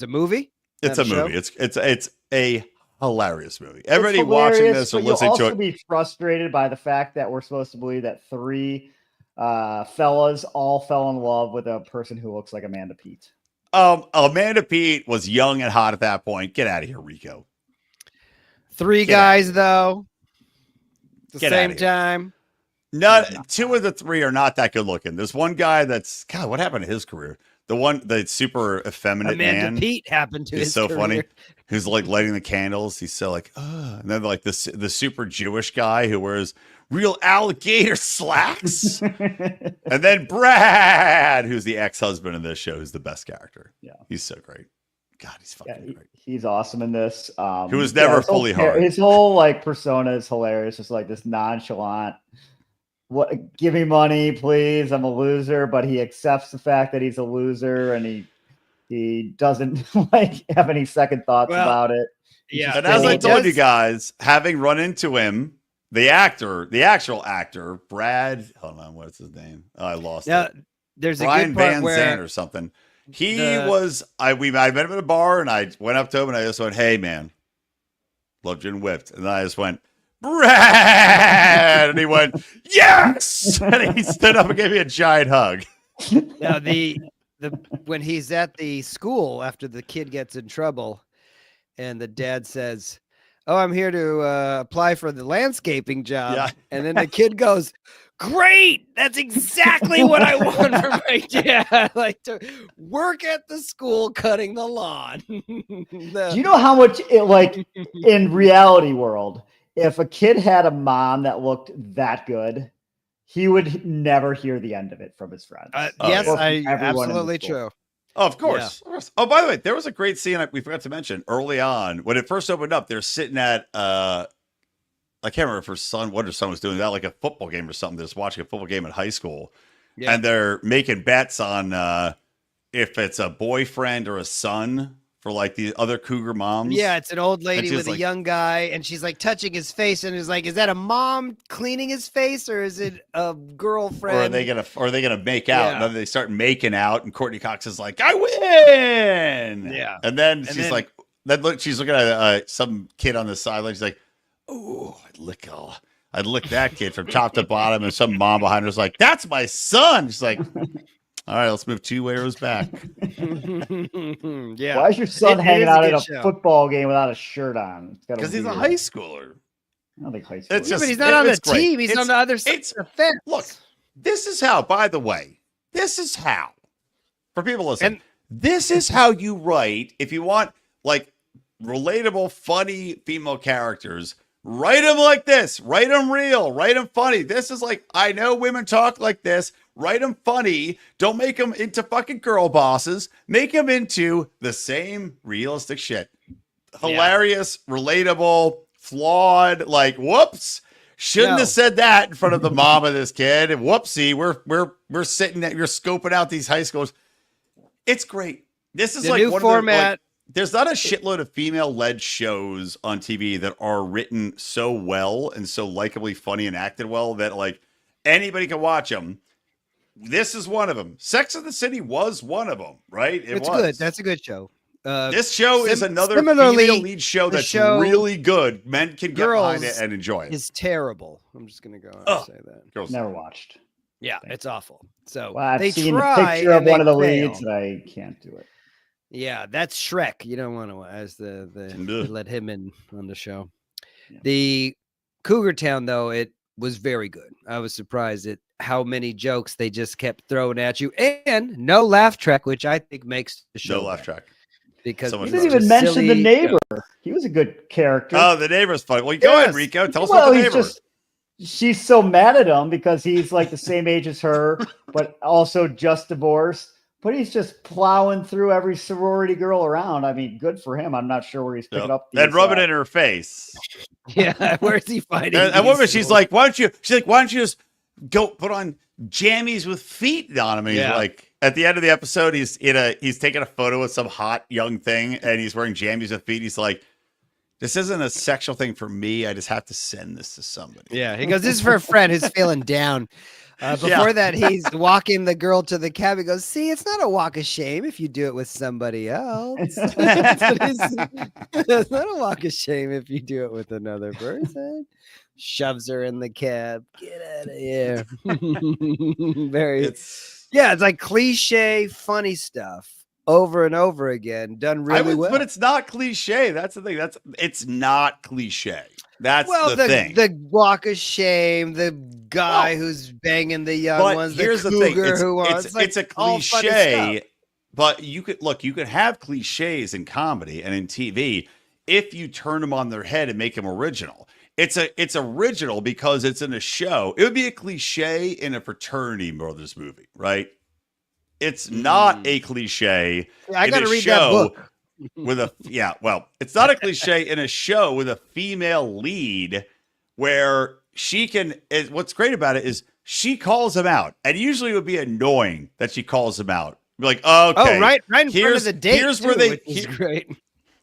movie? It's a movie. It's a hilarious movie. Everybody It's watching hilarious, this or but you'll listening to also it. be frustrated by the fact that we're supposed to believe that three fellas all fell in love with a person who looks like Amanda Peet. Amanda Peet was young and hot at that point. Get out of here, Rico. Three guys, though. At the Get same outta here. time. Two of the three are not that good looking. There's one guy that's, God, what happened to his career? the super effeminate Amanda man. Pete happened to He's his so career. funny. Who's like lighting the candles. He's so like, and then like the super Jewish guy who wears real alligator slacks. And then Brad, who's the ex-husband in this show, who's the best character. Yeah. He's so great. God, he's fucking great. He's awesome in this. Who was never fully hard. His whole like persona is hilarious. Just like this nonchalant, give me money, please. I'm a loser, but he accepts the fact that he's a loser, and he doesn't like have any second thoughts about it. Yeah. And as I told you guys, having run into him, the actual actor, Brad, hold on, what's his name? Oh, I lost it. There's Brian a good part Van where Zandt or something. I met him at a bar, and I went up to him and I just went, "Hey man, loved you and whipped." And then I just went, "Brad," and he went, "Yes!" And he stood up and gave me a giant hug. now the when he's at the school after the kid gets in trouble, and the dad says, "Oh, I'm here to apply for the landscaping job," Yeah. and then the kid goes, "Great! That's exactly what I want for my dad. Like to work at the school cutting the lawn." Do you know how much it like in reality world, if a kid had a mom that looked that good, he would never hear the end of it from his friends. Yes, yeah. absolutely true. Oh, of course. Yeah. Oh, by the way, there was a great scene we forgot to mention early on when it first opened up. They're sitting at I can't remember if what her son was doing that, like a football game or something. They're just watching a football game in high school, and they're making bets on if it's a boyfriend or a son for like the other cougar moms. Yeah, it's an old lady with like, a young guy, and she's like touching his face, and is like, "Is that a mom cleaning his face, or is it a girlfriend?" Or are they gonna make out? And then they start making out, and Courtney Cox is like, "I win!" Yeah, and then she's like, she's looking at some kid on the sideline. She's like, "Oh, I'd lick that kid from top to bottom," and some mom behind her is like, "That's my son." She's like, "All right, let's move 2 arrows back." Yeah. Why is your son hanging out at a football game without a shirt on? Because he's a high schooler. I don't think high schooler. But he's not on the team. He's on the other side of the fence. Look, this is how, by the way, for people listening, this is how you write. If you want like relatable, funny female characters, write them like this. Write them real. Write them funny. This is like, I know women talk like this. Write them funny. Don't make them into fucking girl bosses. Make them into the same realistic shit. Hilarious, relatable, flawed. Like, whoops, shouldn't have said that in front of the mom of this kid. And whoopsie, we're sitting there, you're scoping out these high schools. It's great. This is the like new one format. Of the, there's not a shitload of female-led shows on TV that are written so well and so likably funny and acted well that like anybody can watch them. This is one of them. Sex and the City was one of them, right? It's good. That's a good show. This show is another female lead show that's really good. Men can get behind it and enjoy it. It's terrible. I'm just gonna go out and say that. Girls never watched. Yeah, it's awful. So I've seen a picture of one of the leads, and I can't do it. Yeah, that's Shrek. You don't want to, as they let him in on the show. Yeah. The Cougartown, though, it was very good. I was surprised at how many jokes they just kept throwing at you, and no laugh track, which I think makes the show. No laugh track. Because he didn't even mention the neighbor. He was a good character. Oh, the neighbor's funny. Well, go ahead, Rico. Tell us about the neighbor. She's so mad at him because he's like the same age as her, but also just divorced. But he's just plowing through every sorority girl around. I mean, good for him. I'm not sure where he's picking up. And rubbing it in her face. Yeah, where's he finding? And woman, she's like, why don't you just go put on jammies with feet on him? And he's like, at the end of the episode, he's taking a photo with some hot young thing, and he's wearing jammies with feet. He's like, this isn't a sexual thing for me. I just have to send this to somebody. Yeah, he goes, this is for a friend who's feeling down. Before that, he's walking the girl to the cab. He goes, see, it's not a walk of shame if you do it with somebody else. It's not a walk of shame if you do it with another person. Shoves her in the cab. Get out of here. It's like cliche, funny stuff over and over again, done really well. But it's not cliche. That's the thing. It's not cliche. That's the thing. The walk of shame, the guy who's banging the young ones, here's the thing. It's a cliche, but you could have cliches in comedy and in TV if you turn them on their head and make them original. It's original because it's in a show. It would be a cliche in a fraternity brothers movie, right? It's not a cliche I in got to a read that show book. with a it's not a cliche in a show with a female lead where she can. What's great about it is she calls him out, and usually it would be annoying that she calls him out. Be like, okay, Oh, right in front of the date. Here's where which is great.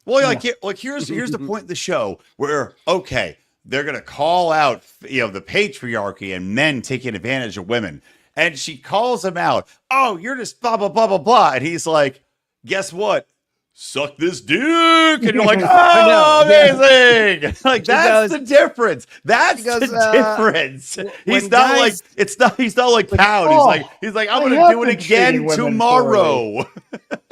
well, here's the point of the show where they're gonna call out the patriarchy and men taking advantage of women, and she calls him out. Oh, you're just blah blah blah blah blah, and he's like, guess what? Suck this dick, and you're like, oh, amazing! Like that's the difference. That's the difference. He's not like He's not like Pound. He's like, I'm gonna do it again tomorrow.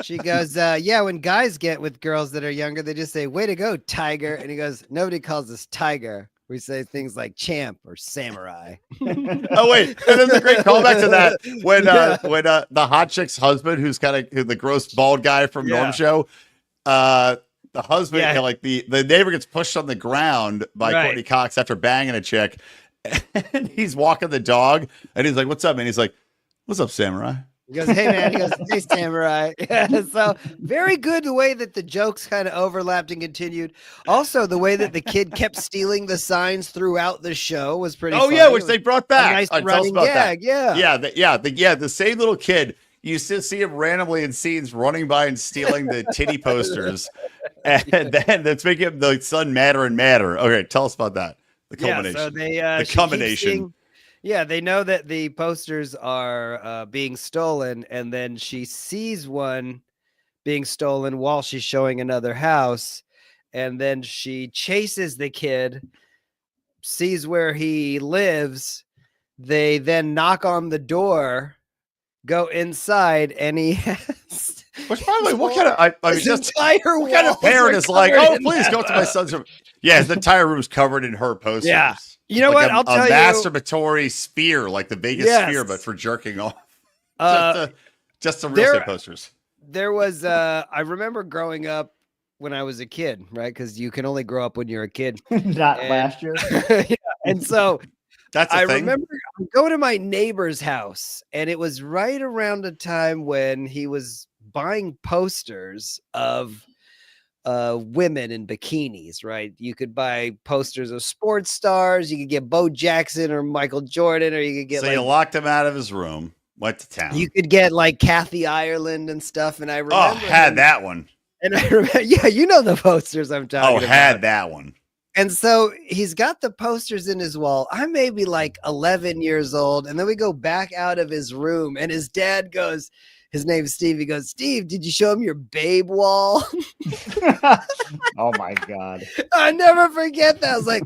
She goes, yeah. When guys get with girls that are younger, they just say, "Way to go, tiger," and he goes, "Nobody calls us tiger. We say things like champ or samurai." Oh wait, and then the great callback to that when the hot chick's husband, who's the gross bald guy from Norm Show, the husband, the neighbor gets pushed on the ground by Courtney Cox after banging a chick, and he's walking the dog, and he's like, "What's up, man?" He's like, "What's up, samurai?" He goes, "Hey, man." He goes, "Hey, samurai." So very good the way that the jokes kind of overlapped and continued. Also, the way that the kid kept stealing the signs throughout the show was pretty funny. Yeah, which they brought back. A nice running gag, the same little kid. You still see him randomly in scenes running by and stealing the titty posters, and then that's making him the son madder and madder. Okay, tell us about that. The culmination. So they the combination. They know that the posters are being stolen, and then she sees one being stolen while she's showing another house, and then she chases the kid, sees where he lives. They then knock on the door, go inside, and he has. Which, by the way, what kind of what kind of parent is like, oh, please go to my son's room? Yeah, his entire room's covered in her posters. Yeah. You know what? I'll tell you. A masturbatory sphere, like the Vegas sphere, but for jerking off. Just some real estate posters. There was, I remember growing up when I was a kid, right? Because you can only grow up when you're a kid. Last year. And so I remember going to my neighbor's house, and it was right around the time when he was buying posters of women in bikinis, right? You could buy posters of sports stars. You could get Bo Jackson or Michael Jordan, or you could get. So you locked him out of his room, went to town. You could get like Kathy Ireland and stuff. And I remember had that one. And I remember, you know the posters I'm talking about. Had that one. And so he's got the posters in his wall. I'm maybe like 11 years old, and then we go back out of his room, and his dad goes. His name's Steve. He goes, "Steve, did you show him your babe wall?" Oh my God. I never forget that. I was like,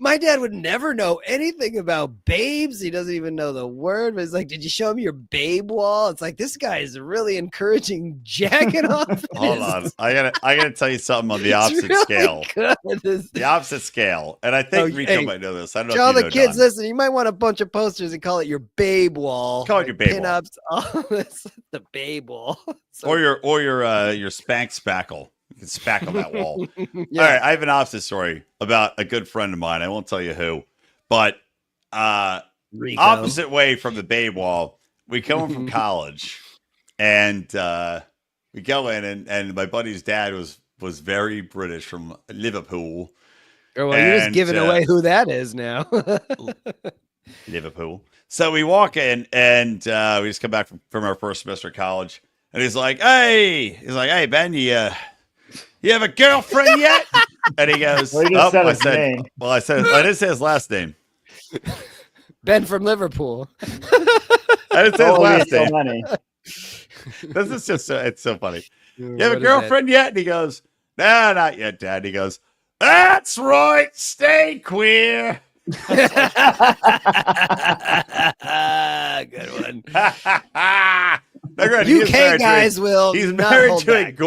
my dad would never know anything about babes. He doesn't even know the word, but he's like, "Did you show him your babe wall?" It's like, this guy is really encouraging jacking off. Hold on. I gotta tell you something on the opposite scale. The opposite scale. And I think Rico might know this. I don't know. All the kids listen, you might want a bunch of posters and call it your babe wall. Call it your babe pin-ups, all this, the babe wall. So, or your spank spackle. You can spackle that wall. Yeah. All right, I have an opposite story about a good friend of mine. I won't tell you who, but Rico. Opposite way from the babe wall. We come in from college, and we go in, and my buddy's dad was very British from Liverpool. Oh, well, you're just giving away who that is now. Liverpool. So we walk in, and we just come back from our first semester of college, and he's like, "Hey, Ben, you have a girlfriend yet?" And he goes, I didn't say his last name. Ben from Liverpool. I didn't say his last name. This is just it's so funny. You have a girlfriend yet? And he goes, "No, not yet, Dad." He goes, "That's right, stay queer." Good one. Now, granted, he is married UK guys will. He's not married hold to back.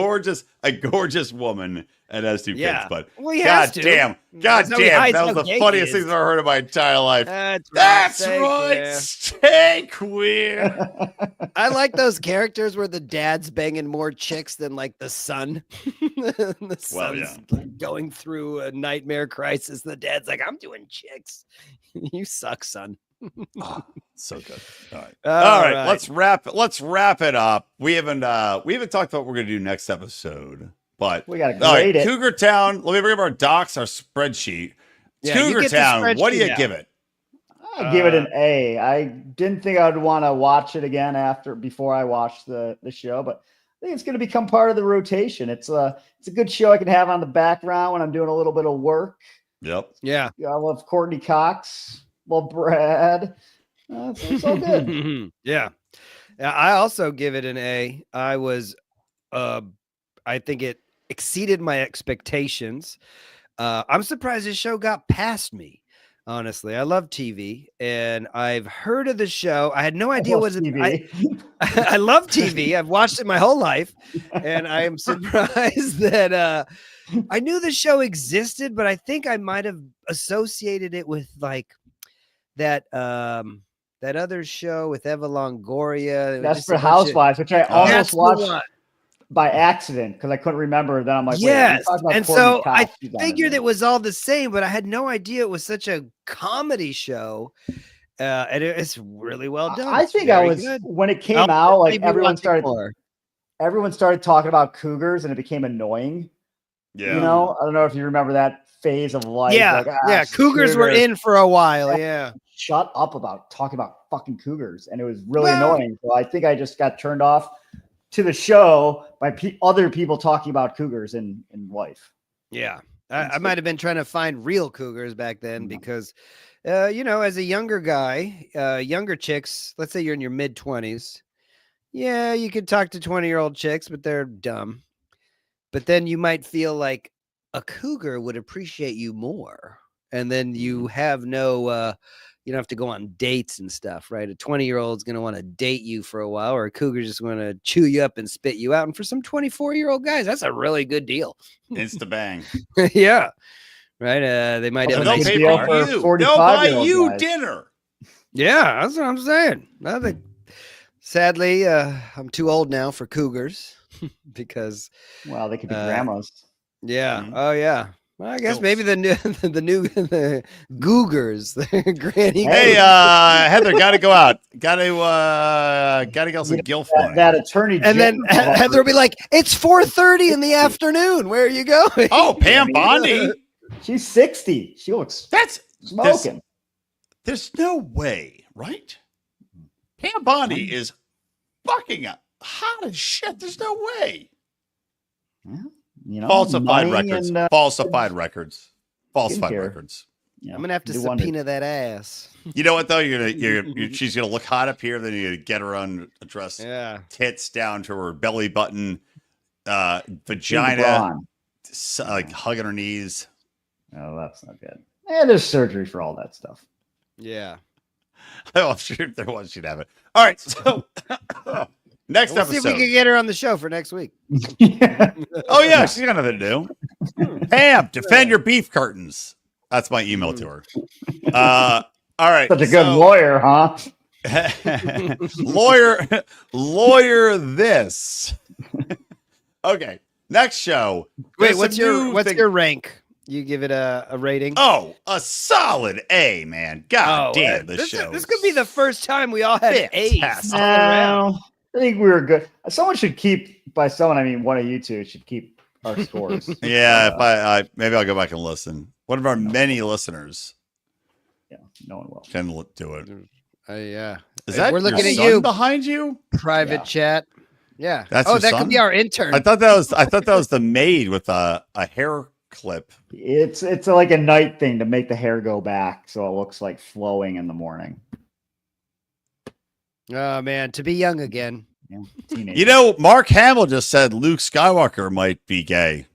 a gorgeous woman and has 2 Yeah. kids. But Well, he has God to. damn, That's how he hides that was how the gay he funniest thing is. I've ever heard in my entire life. That's That's right, stay queer. I like those characters where the dad's banging more chicks than like the son. The son's going through a nightmare crisis. The dad's like, I'm doing chicks. You suck, son. Oh, so good. All right. All right. Let's wrap it up. We haven't talked about what we're gonna do next episode, but We gotta grade it. Cougartown. Let me bring up our docs, our spreadsheet. Yeah, you get the Cougartown. What do you spreadsheet give it? I give it an A. I didn't think I would want to watch it again before I watched the show, but I think it's going to become part of the rotation. It's a good show I can have on the background when I'm doing a little bit of work. Yep. Yeah. I love Courtney Cox. Love Brad. It's all good. Yeah. I also give it an A. I think it exceeded my expectations. I'm surprised this show got past me. Honestly, I love TV and I've heard of the show. I had no idea what it I love TV. I've watched it my whole life and I am surprised that I knew the show existed, but I think I might have associated it with like that other show with Eva Longoria. Desperate Housewives, which I almost watched by accident because I couldn't remember. Then I'm like, yes. And so I Cox. figured it was all the same, but I had no idea it was such a comedy show. And it's really well done. I think when it came out, like everyone started talking about cougars and it became annoying. Yeah. You know, I don't know if you remember that phase of life. Yeah. Like, cougars were in for a while. Yeah. Shut up about talking about fucking cougars. And it was really annoying. So I think I just got turned off to the show by other people talking about cougars in life. Yeah. I might have been trying to find real cougars back then because, as a younger guy, younger chicks, let's say you're in your mid-20s. Yeah, you could talk to 20-year-old chicks, but they're dumb. But then you might feel like a cougar would appreciate you more. And then you have no... you don't have to go on dates and stuff, right? A 20-year-old's going to want to date you for a while, or a cougar's just going to chew you up and spit you out. And for some 24-year-old guys, that's a really good deal. Insta bang. Yeah. Right. They might have a nice deal car. They'll buy you dinner. Yeah, that's what I'm saying. Sadly, I'm too old now for cougars because. Well, they could be grandmas. Yeah. Mm-hmm. Oh, yeah. Well, I guess maybe the new Googers, the granny. Hey, Heather, got to go out. Got to get some gilf money. That attorney, and then Heather will be like, "It's 4:30 in the afternoon. Where are you going?" Oh, Pam Bondi. She's 60. She looks smoking. There's no way, right? Pam Bondi is fucking hot as shit. There's no way. Yeah. Falsified records. Falsified records. Yeah. I'm gonna have to subpoena that ass. You know what though? She's gonna look hot up here. Then you get her undressed. Yeah. Tits down to her belly button, vagina, like hugging her knees. Oh, that's not good. There's surgery for all that stuff. Yeah. Oh, I'm sure if there was, she'd have it. All right. So next episode. See if we can get her on the show for next week. Oh yeah, she's got nothing to do. Pam, defend your beef curtains. That's my email to her. All right. Such a good lawyer, huh? lawyer this. Okay. Next show. Wait, what's your rank? You give it a rating? Oh, a solid A, man. God damn, this show. This could be the first time we all had A's. I think we were good. Someone should keep, by someone I mean one of you two should keep our scores. Yeah, if I maybe I'll go back and listen. One of our many listeners. Yeah, no one will. Can do it. Yeah. Is that we're looking your at son you behind you? Private chat. Yeah. That's that son? could be our intern. I thought that was the maid with a hair clip. It's like a night thing to make the hair go back so it looks like flowing in the morning. Oh man, to be young again. Yeah, teenager. You know, Mark Hamill just said Luke Skywalker might be gay.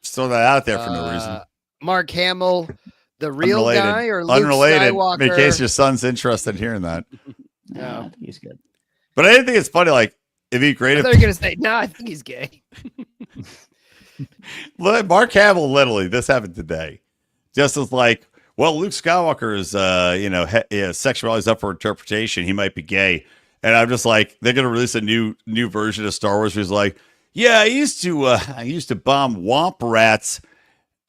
Just throw that out there for no reason. Mark Hamill, the real guy, or Luke unrelated, Skywalker? in case your son's interested in hearing that. No, I think he's good. But I didn't think it's funny. Like It'd be great I if thought you were gonna say, no, I think he's gay. Mark Hamill, literally, this happened today. Just as like, well, Luke Skywalker is, sexuality is up for interpretation. He might be gay. And I'm just like, they're going to release a new version of Star Wars. Where he's like, yeah, I used to bomb womp rats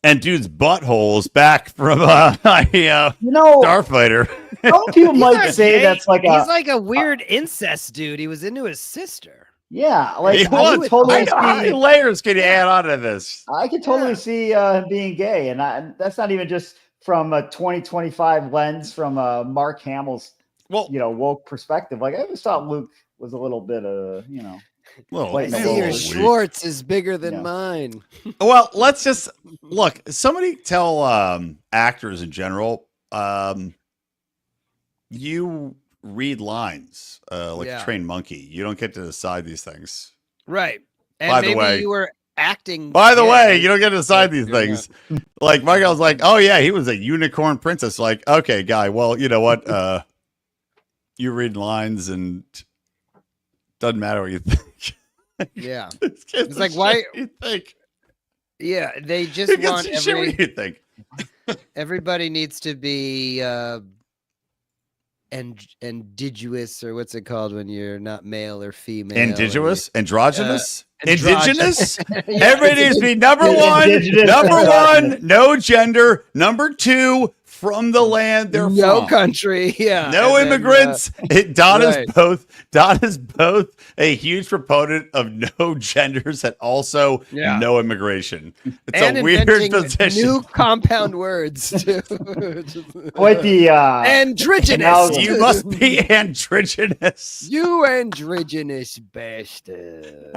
and dudes' buttholes back from, Starfighter. Some people He's might not say gay. that's like he's like a weird incest dude. He was into his sister. yeah, like He I was. could totally How many see. layers can you add on to this? I could totally see him being gay, and that's not even just from a 2025 lens from Mark Hamill's woke perspective. Like I always thought Luke was a little bit Well, Wait, I no, see whoa, your whoa, Schwartz is bigger than Yeah. mine. Well, let's just look. Somebody tell actors in general, you read lines like a trained monkey. You don't get to decide these things. Right. And By the maybe way- you were acting. By the gay. way, you don't get to decide these Yeah. things. Like my guy was like, "Oh yeah, he was a unicorn princess." Like, okay, guy. Well, you know what? You read lines and doesn't matter what you think. Yeah. It's like, why- you think? Yeah. They Who just gives want a shit what you think? everybody needs to be indigenous, or what's it called when you're not male or female? Indigenous, androgynous, androgynous. indigenous. Yeah, Everybody needs to be number one, Indigenous, number androgynous. one, no gender. Number two, from the land they're no from. country. Yeah. No and then, immigrants. Don right. is both a huge proponent of no genders and also Yeah. no immigration. It's and a weird inventing position. new compound words too. quite the Androgynous. Now- You must be androgynous. You androgynous bastard.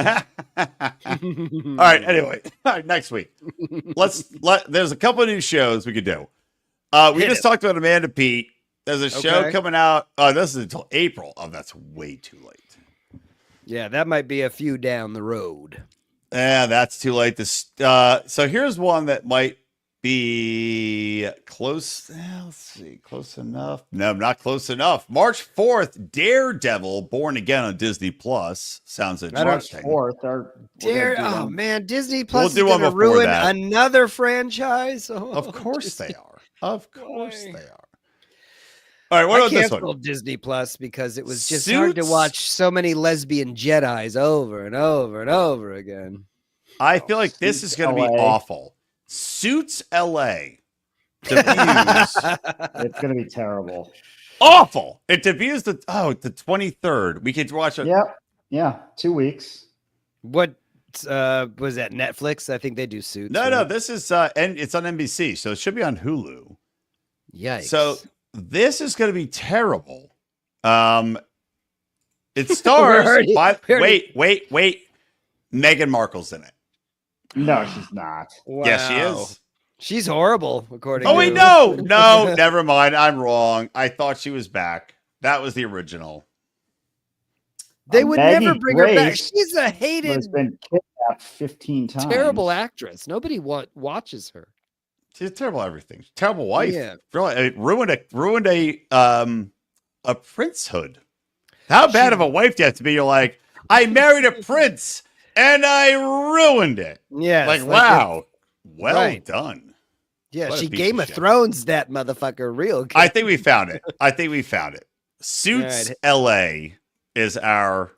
All right. Anyway, all right, next week. There's a couple of new shows we could do. We Hit just it. talked about Amanda Pete. There's a show Okay. coming out. Oh, this is until April. Oh, that's way too late. Yeah, that might be a few down the road. Yeah, that's too late. So here's one that might be close. Let's see, close enough. No, not close enough. March 4th, Daredevil, Born Again on Disney Plus. Sounds March interesting. 4th. Oh man, Disney Plus do is one going to before ruin that. another franchise. Oh, Of course Disney. they are. Of course Why? they are. All right, what I about this canceled one? Disney Plus because it was just hard to Suits? watch so many lesbian Jedis over and over and over again. I feel like this is Suits going to be LA. awful. Suits LA debuts. It's going to be terrible. Awful. It debuts the 23rd. We could watch it. Yep. Yeah. 2 weeks. What was that, Netflix? I think they do Suits. No, right? this is and it's on NBC, so it should be on Hulu. Yikes. So this is going to be terrible. It stars. already- we already- Wait. Meghan Markle's in it. No, she's not. Yes, she Wow. is. She's horrible, according Oh to wait, no, never mind. I'm wrong. I thought she was back. That was the original. They would Maggie never bring her back. Grace She's a Has hated, been kidnapped 15 times. terrible actress. Nobody watches her. She's terrible at everything. Terrible wife. Yeah. Really, it ruined a princehood. How bad of a wife do you have to be? You're like, I married a prince and I ruined it. Yeah. Like, wow. Well Right. done. Yeah, What a she piece Game of of shit. Thrones that motherfucker real good. I think we found it. Suits LA is our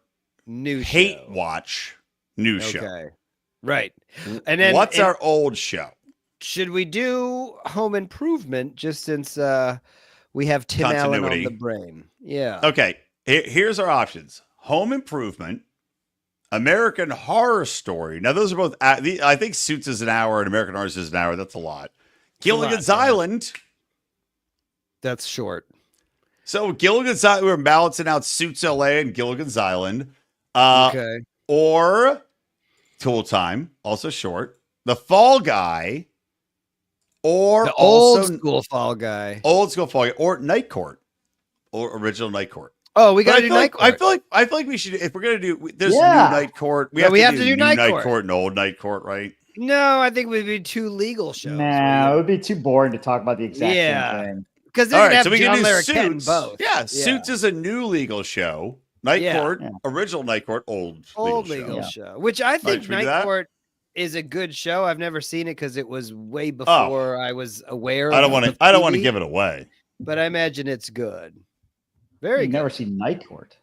New hate show. watch new show. Okay. Right. And then What's our old show? should we do Home Improvement just since we have Tim Allen on Continuity. the brain? Yeah. Okay, here's our options: Home Improvement, American Horror Story. Now, those are both. I think Suits is an hour and American Horror is an hour. That's a lot. Gilligan's yeah. Island. That's short. So Gilligan's Island. We're balancing out Suits LA and Gilligan's Island. Okay. Or Tool Time, also short. The Fall Guy. Or The also old school Fall Guy. old school Fall Guy, or Night Court, or original Night Court. Oh, we But got to do Night Court. I feel like we should, if we're gonna do, there's Yeah. new Night Court. No, we have to do new Night Court. and old Night Court, right? No, I think we'd be two legal shows. Nah, it would be too boring to talk about the exact Yeah. same thing. Because All they're right, gonna so have we John can do Larroquette in Suits. both. Yeah, Suits is a new legal show. Night Yeah. Court, Yeah. original Night Court, old legal show. show, which I think should we do Night that? Court is a good show. I've never seen it because it was way before I was aware. I don't want to. I don't want to TV, give it away. but I imagine it's good. Very You've good. never seen Night Court.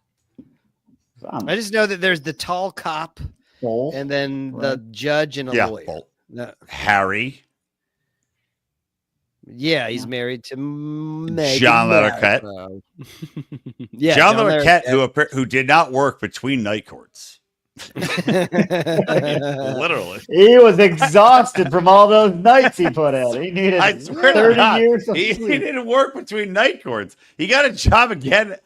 I just know that there's the tall cop Bowl. and then the judge and a Yeah, lawyer. Bolt. No, Harry, yeah, he's married to Meghan John Larroquette. Markle. Yeah, John Larroquette, who did not work between Night Courts. Larroquette. Literally, He was exhausted from all those nights he put in. He needed I swear to 30 God, years of he sleep. didn't work between Night Courts. He got a job again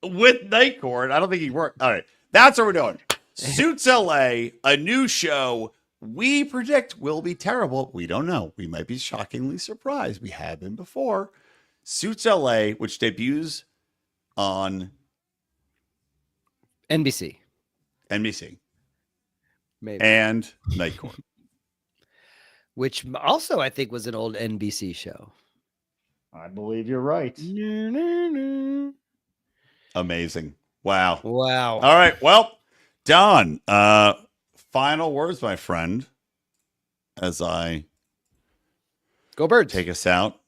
with Night Court. I don't think he worked. All right, that's what we're doing. Suits LA, a new show we predict will be terrible. We don't know. We might be shockingly surprised. We have been before. Suits LA, which debuts on NBC, NBC maybe. and Night Court. Which also I think was an old NBC show. I believe you're right. Amazing. Wow. Wow. All right. Well, Don, final words, my friend, as I Go Birds. take us out.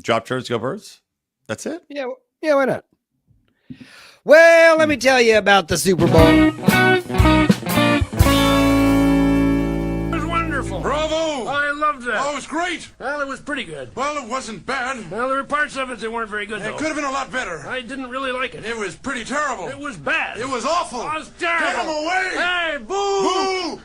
Drop turds, go birds. That's it. Yeah, why not? Well, let me tell you about the Super Bowl. It was wonderful. Bravo! I loved that. Oh, it was great. Well, it was pretty good. Well, it wasn't bad. Well, there were parts of it that weren't very good, It though. could have been a lot better. I didn't really like it. It was pretty terrible. It was bad. It was awful. It was terrible. Get him away! Hey, boo! Boo!